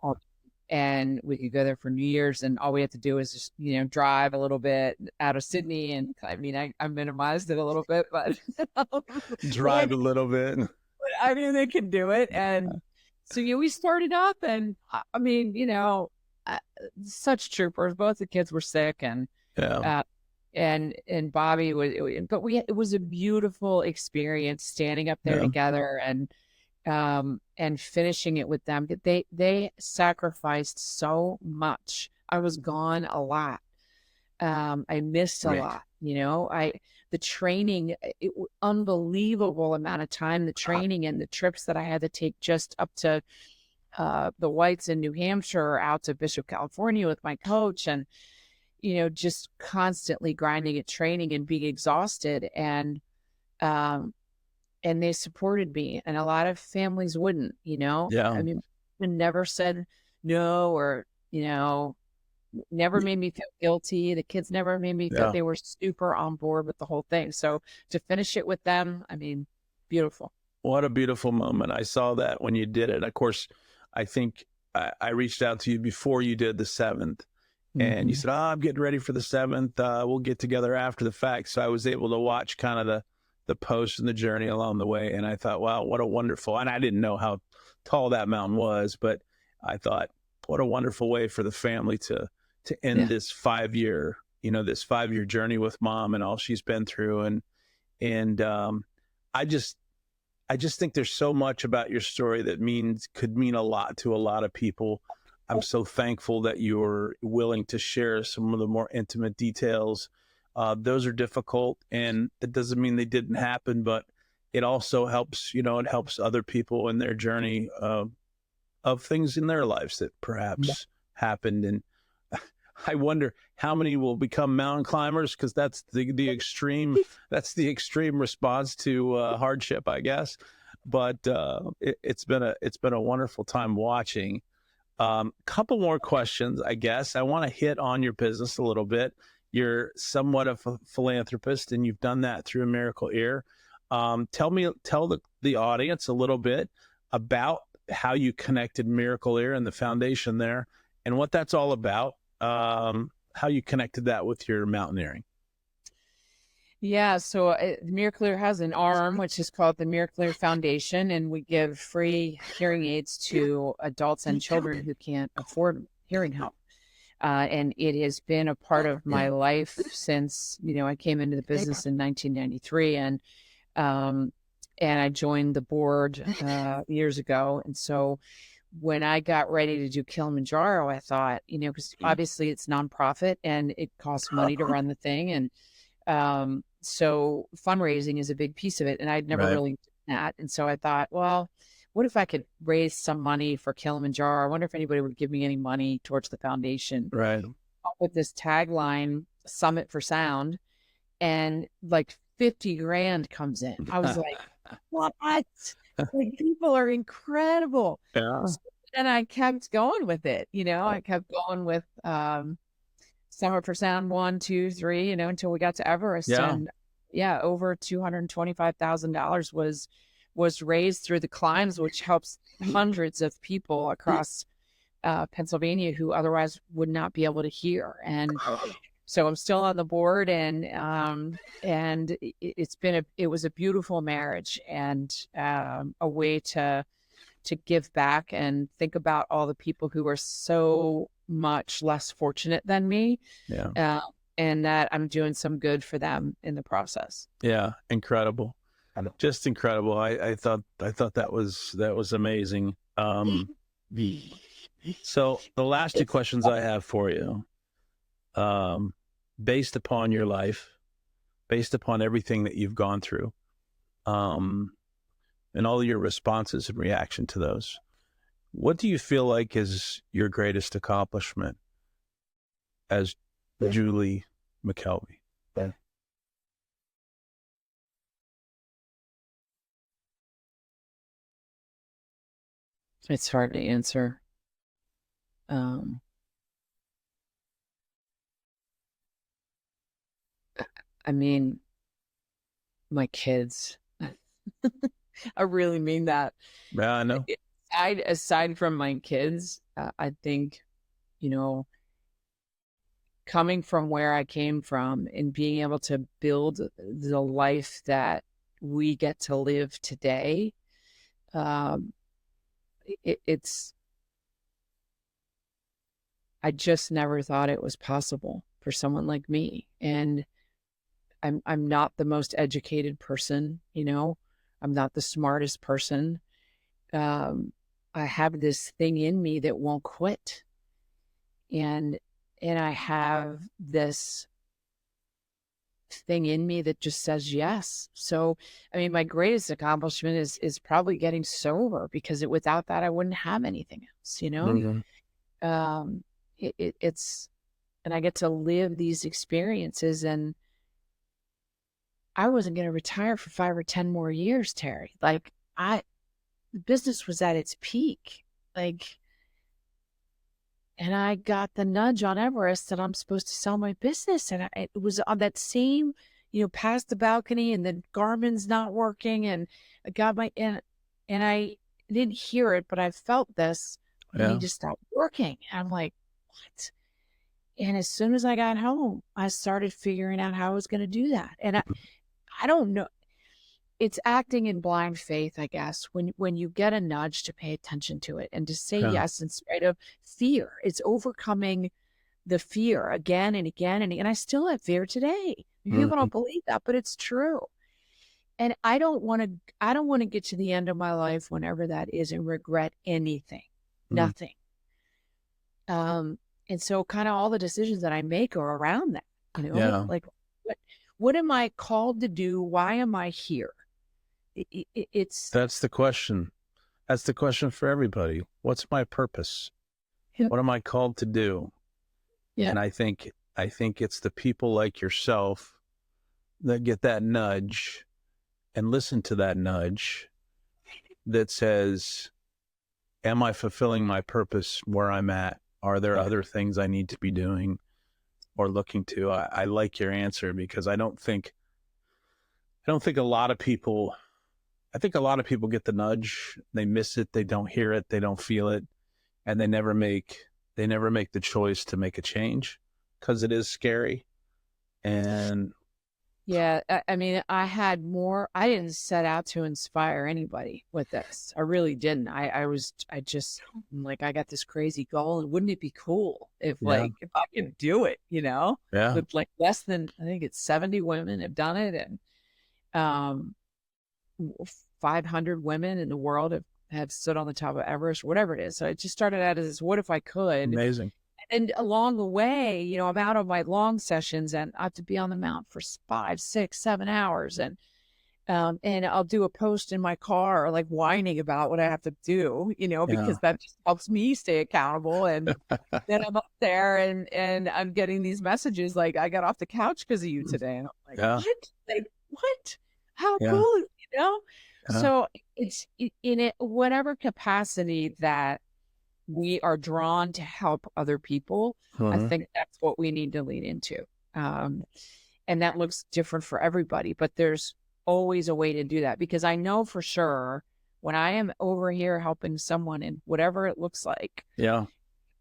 And we could go there for New Year's, and all we have to do is just, drive a little bit out of Sydney. And I mean, I minimized it a little bit, but drive a little bit. I mean, they can do it. And so, we started up, and I mean, such troopers. Both the kids were sick, and and Bobby it was a beautiful experience standing up there together and finishing it with them. They sacrificed so much. I was gone a lot. I missed a lot, the training, unbelievable amount of time, the training and the trips that I had to take just up to the Whites in New Hampshire, out to Bishop, California with my coach, and, just constantly grinding at training and being exhausted. And they supported me, and a lot of families wouldn't, Yeah. I mean, never said no, or, never made me feel guilty. The kids never made me feel. They were super on board with the whole thing. So to finish it with them, I mean, beautiful. What a beautiful moment. I saw that when you did it. Of course, I think I reached out to you before you did the 7th. And you said, I'm getting ready for the 7th. We'll get together after the fact. So I was able to watch kind of the post and the journey along the way. And I thought, wow, what a wonderful, and I didn't know how tall that mountain was, but I thought, what a wonderful way for the family to end this 5-year, this 5-year journey with mom and all she's been through. And I just think there's so much about your story that could mean a lot to a lot of people. I'm so thankful that you're willing to share some of the more intimate details. Those are difficult, and that doesn't mean they didn't happen, but it also helps, it helps other people in their journey of things in their lives that perhaps happened. And I wonder how many will become mountain climbers, because that's the extreme, response to hardship, I guess. But it's been a wonderful time watching. Couple more questions, I guess. I want to hit on your business a little bit. You're somewhat of a philanthropist, and you've done that through A Miracle Ear. Tell the audience a little bit about how you connected Miracle Ear and the foundation there, and what that's all about. How you connected that with your mountaineering. Yeah, so Miracle Ear has an arm, which is called the Miracle Ear Foundation, and we give free hearing aids to adults and children who can't afford hearing help. And it has been a part of my life since, I came into the business in 1993, and I joined the board years ago. And so when I got ready to do Kilimanjaro, I thought, because obviously it's nonprofit and it costs money to run the thing. And so fundraising is a big piece of it. And I'd never really done that. And so I thought, well, what if I could raise some money for Kilimanjaro? I wonder if anybody would give me any money towards the foundation. Right. With this tagline, Summit for Sound, and like 50 grand comes in. I was like, what? Like, people are incredible. Yeah. And I kept going with it. I kept going with Summit for Sound 1, 2, 3, until we got to Everest. Yeah. And over $225,000 was raised through the climbs, which helps hundreds of people across Pennsylvania who otherwise would not be able to hear. And so I'm still on the board, and it was a beautiful marriage, and a way to give back and think about all the people who are so much less fortunate than me. Yeah. And that I'm doing some good for them in the process. Yeah. Incredible. Just incredible. I thought that was amazing. So the last two questions I have for you, based upon your life, based upon everything that you've gone through, and all your responses and reaction to those, what do you feel like is your greatest accomplishment as Julie McKelvey? It's hard to answer. I mean, my kids. I really mean that. Yeah, I know. Aside from my kids, I think, coming from where I came from and being able to build the life that we get to live today, it's, I just never thought it was possible for someone like me. And I'm not the most educated person, I'm not the smartest person. I have this thing in me that won't quit. And I have this thing in me that just says yes. So, I mean, my greatest accomplishment is probably getting sober, because without that, I wouldn't have anything else, Mm-hmm. It's, and I get to live these experiences, and I wasn't going to retire for 5 or 10 more years, Terry. Like, the business was at its peak. Like, and I got the nudge on Everest that I'm supposed to sell my business. And it was on that same, past the balcony, and the Garmin's not working. And I got and I didn't hear it, but I felt this. I need to stop working. And I'm like, what? And as soon as I got home, I started figuring out how I was going to do that. And I don't know. It's acting in blind faith, I guess, when you get a nudge to pay attention to it and to say yes in spite of fear. It's overcoming the fear again and again. And I still have fear today. People don't believe that, but it's true. And I don't want to get to the end of my life, whenever that is, and regret anything, nothing. And so kind of all the decisions that I make are around that, like, what am I called to do? Why am I here? That's the question. That's the question for everybody. What's my purpose? What am I called to do? Yeah. And I think it's the people like yourself that get that nudge and listen to that nudge that says, am I fulfilling my purpose where I'm at? Are there other things I need to be doing or looking to? I like your answer, because I don't think a lot of people I think a lot of people get the nudge, they miss it, they don't hear it, they don't feel it, and they never make the choice to make a change because it is scary. And Yeah, I mean, I didn't set out to inspire anybody with this. I really didn't. I just like, I got this crazy goal, and wouldn't it be cool if if I could do it, yeah, with like less than, I think it's 70 women have done it, and 500 women in the world have stood on the top of Everest, whatever it is. So it just started out as, what if I could? amazing. And along the way, I'm out of my long sessions, and I have to be on the mountain for 5, 6, 7 hours. And I'll do a post in my car, like whining about what I have to do, because that just helps me stay accountable. And then I'm up there and I'm getting these messages like, I got off the couch because of you today. And I'm like, what? Like, what? How cool is it, So it's in it, whatever capacity that we are drawn to help other people. I think that's what we need to lean into. And that looks different for everybody, but there's always a way to do that, because I know for sure when I am over here helping someone in whatever it looks like,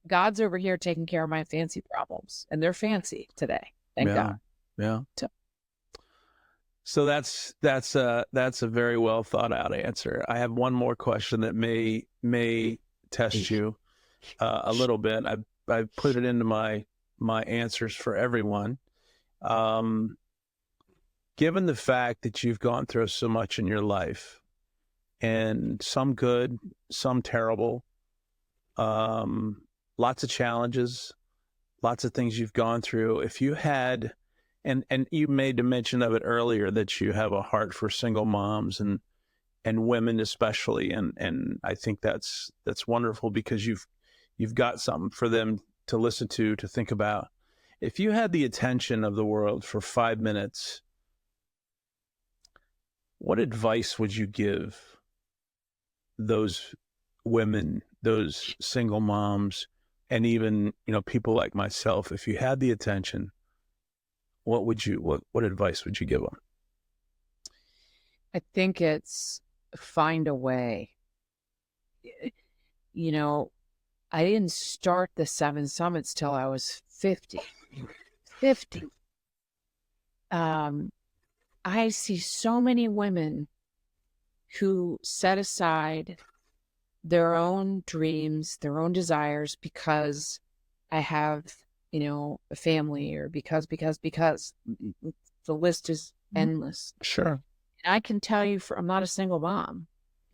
God's over here taking care of my fancy problems, and they're fancy today. Thank God. Yeah. So that's a very well thought out answer. I have one more question that may test you a little bit. I put it into my answers for everyone. Given the fact that you've gone through so much in your life, and some good, some terrible, lots of challenges, lots of things you've gone through. If you had, and you made a mention of it earlier, that you have a heart for single moms and women especially, and I think that's wonderful, because you've got something for them to listen to think about. If you had the attention of the world for 5 minutes, what advice would you give those women, those single moms, and even people like myself? If you had the attention, what advice would you give them? I think it's find a way. I didn't start the 7 Summits till I was 50. I see so many women who set aside their own dreams, their own desires, because I have, a family, or because the list is endless. Sure. I can tell you, I'm not a single mom.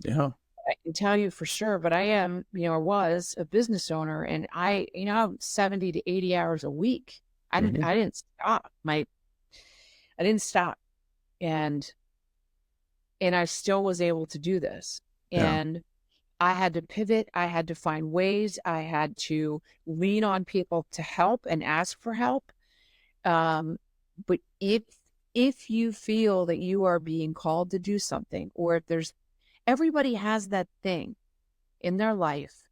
Yeah. I can tell you for sure, but I am, was a business owner, and I'm 70 to 80 hours a week. I didn't stop. I didn't stop. And I still was able to do this. And I had to pivot. I had to find ways. I had to lean on people to help and ask for help. But if you feel that you are being called to do something, or if everybody has that thing in their life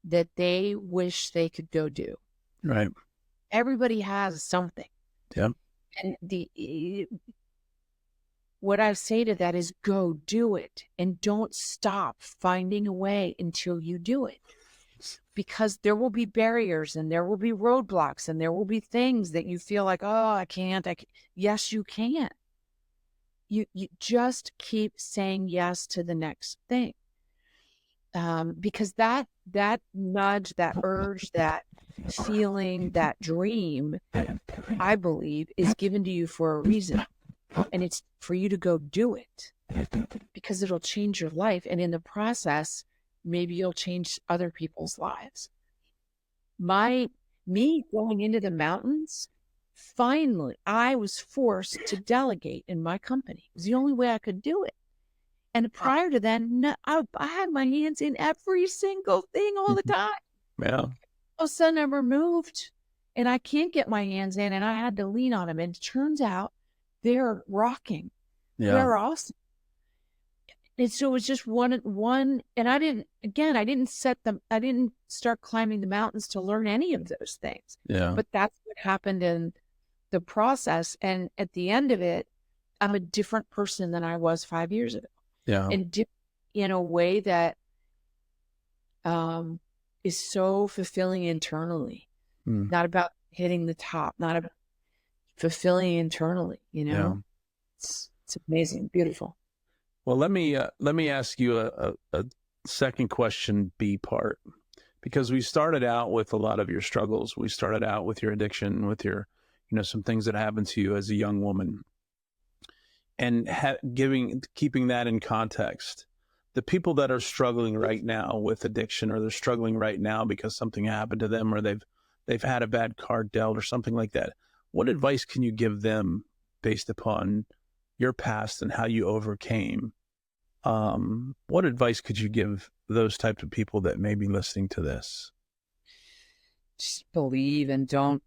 that they wish they could go do. Right. Everybody has something. Yeah. And what I say to that is, go do it, and don't stop finding a way until you do it. Because there will be barriers, and there will be roadblocks, and there will be things that you feel like, oh, I can't. Yes, you can. You just keep saying yes to the next thing. Because that nudge, that urge, that feeling, that dream, I believe, is given to you for a reason. And it's for you to go do it, because it'll change your life. And in the process, maybe you'll change other people's lives. Me going into the mountains, finally, I was forced to delegate in my company. It was the only way I could do it. And prior to that, I had my hands in every single thing all the time. Yeah. All of a sudden, I'm removed, and I can't get my hands in, and I had to lean on them. And it turns out they're rocking. Yeah. They're awesome. And so it was just one, and I didn't start climbing the mountains to learn any of those things. Yeah. But that's what happened in the process. And at the end of it, I'm a different person than I was 5 years ago. and do in a way that is so fulfilling internally. Not about hitting the top, not about fulfilling internally, It's amazing, beautiful. Well, let me ask you a second question, B part, because we started out with a lot of your struggles. We started out with your addiction, with your, some things that happened to you as a young woman, and keeping that in context. The people that are struggling right now with addiction, or they're struggling right now because something happened to them, or they've had a bad card dealt or something like that. What advice can you give them based upon your past and how you overcame? What advice could you give those types of people that may be listening to this? Just believe, and don't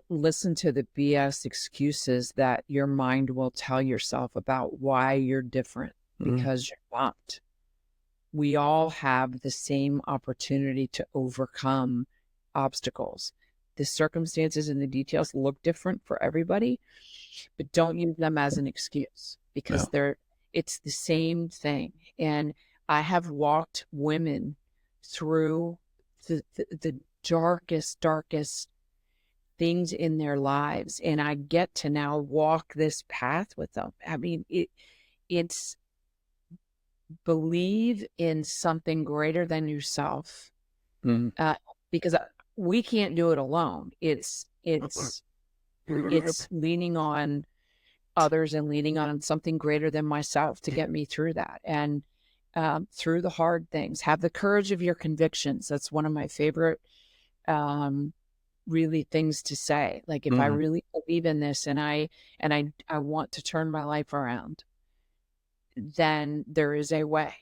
listen to the BS excuses that your mind will tell yourself about why you're different, because you're not. We all have the same opportunity to overcome obstacles. The circumstances and the details look different for everybody, but don't use them as an excuse, because it's the same thing. And I have walked women through the darkest things in their lives, and I get to now walk this path with them. I mean, it's believe in something greater than yourself, because we can't do it alone. It's leaning on others and leaning on something greater than myself to get me through that. And through the hard things, have the courage of your convictions. That's one of my favorite really things to say. Like, if I really believe in this and I want to turn my life around, then there is a way.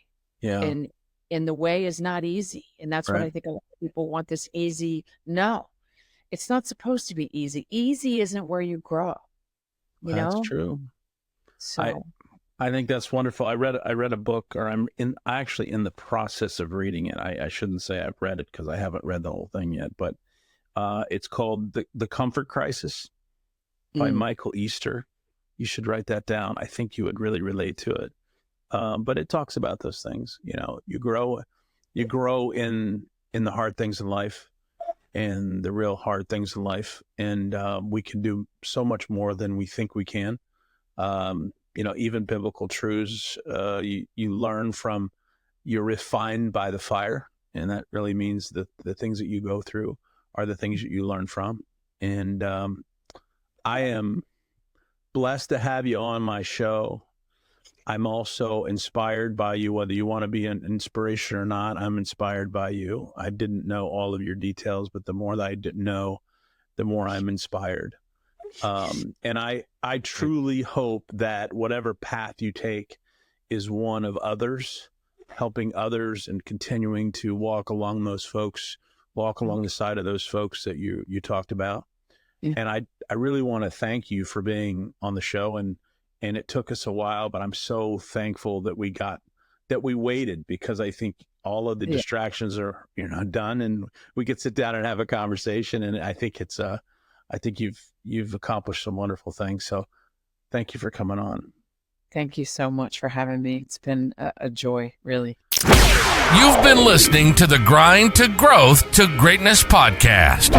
And the way is not easy. And that's what I think a lot of people want, this easy. No, it's not supposed to be easy. Easy isn't where you grow. That's true. So I think that's wonderful. I read a book, or I'm actually in the process of reading it. I shouldn't say I've read it, because I haven't read the whole thing yet, but it's called The Comfort Crisis by Michael Easter. You should write that down. I think you would really relate to it. But it talks about those things. You grow in the hard things in life, and the real hard things in life. And we can do so much more than we think we can. Even biblical truths, you learn from, you're refined by the fire. And that really means that the things that you go through are the things that you learn from. And I am blessed to have you on my show. I'm also inspired by you, whether you want to be an inspiration or not. I'm inspired by you. I didn't know all of your details, but the more that I didn't know, the more I'm inspired. And I truly hope that whatever path you take is one of others, helping others and continuing to walk along the side of those folks that you talked about. And I really want to thank you for being on the show. And it took us a while, but I'm so thankful that we waited, because I think all of the distractions are, done, and we could sit down and have a conversation. And I think you've accomplished some wonderful things. So thank you for coming on. Thank you so much for having me. It's been a joy, really. You've been listening to the Grind to Growth to Greatness podcast.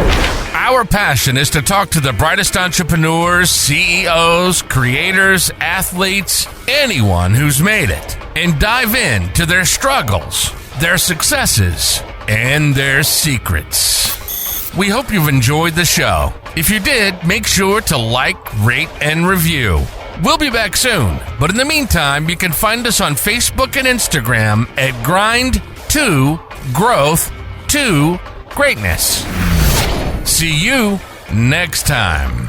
Our passion is to talk to the brightest entrepreneurs, CEOs, creators, athletes, anyone who's made it, and dive into their struggles, their successes, and their secrets. We hope you've enjoyed the show. If you did, make sure to like, rate, and review. We'll be back soon, but in the meantime, you can find us on Facebook and Instagram at Grind to Growth to Greatness. See you next time.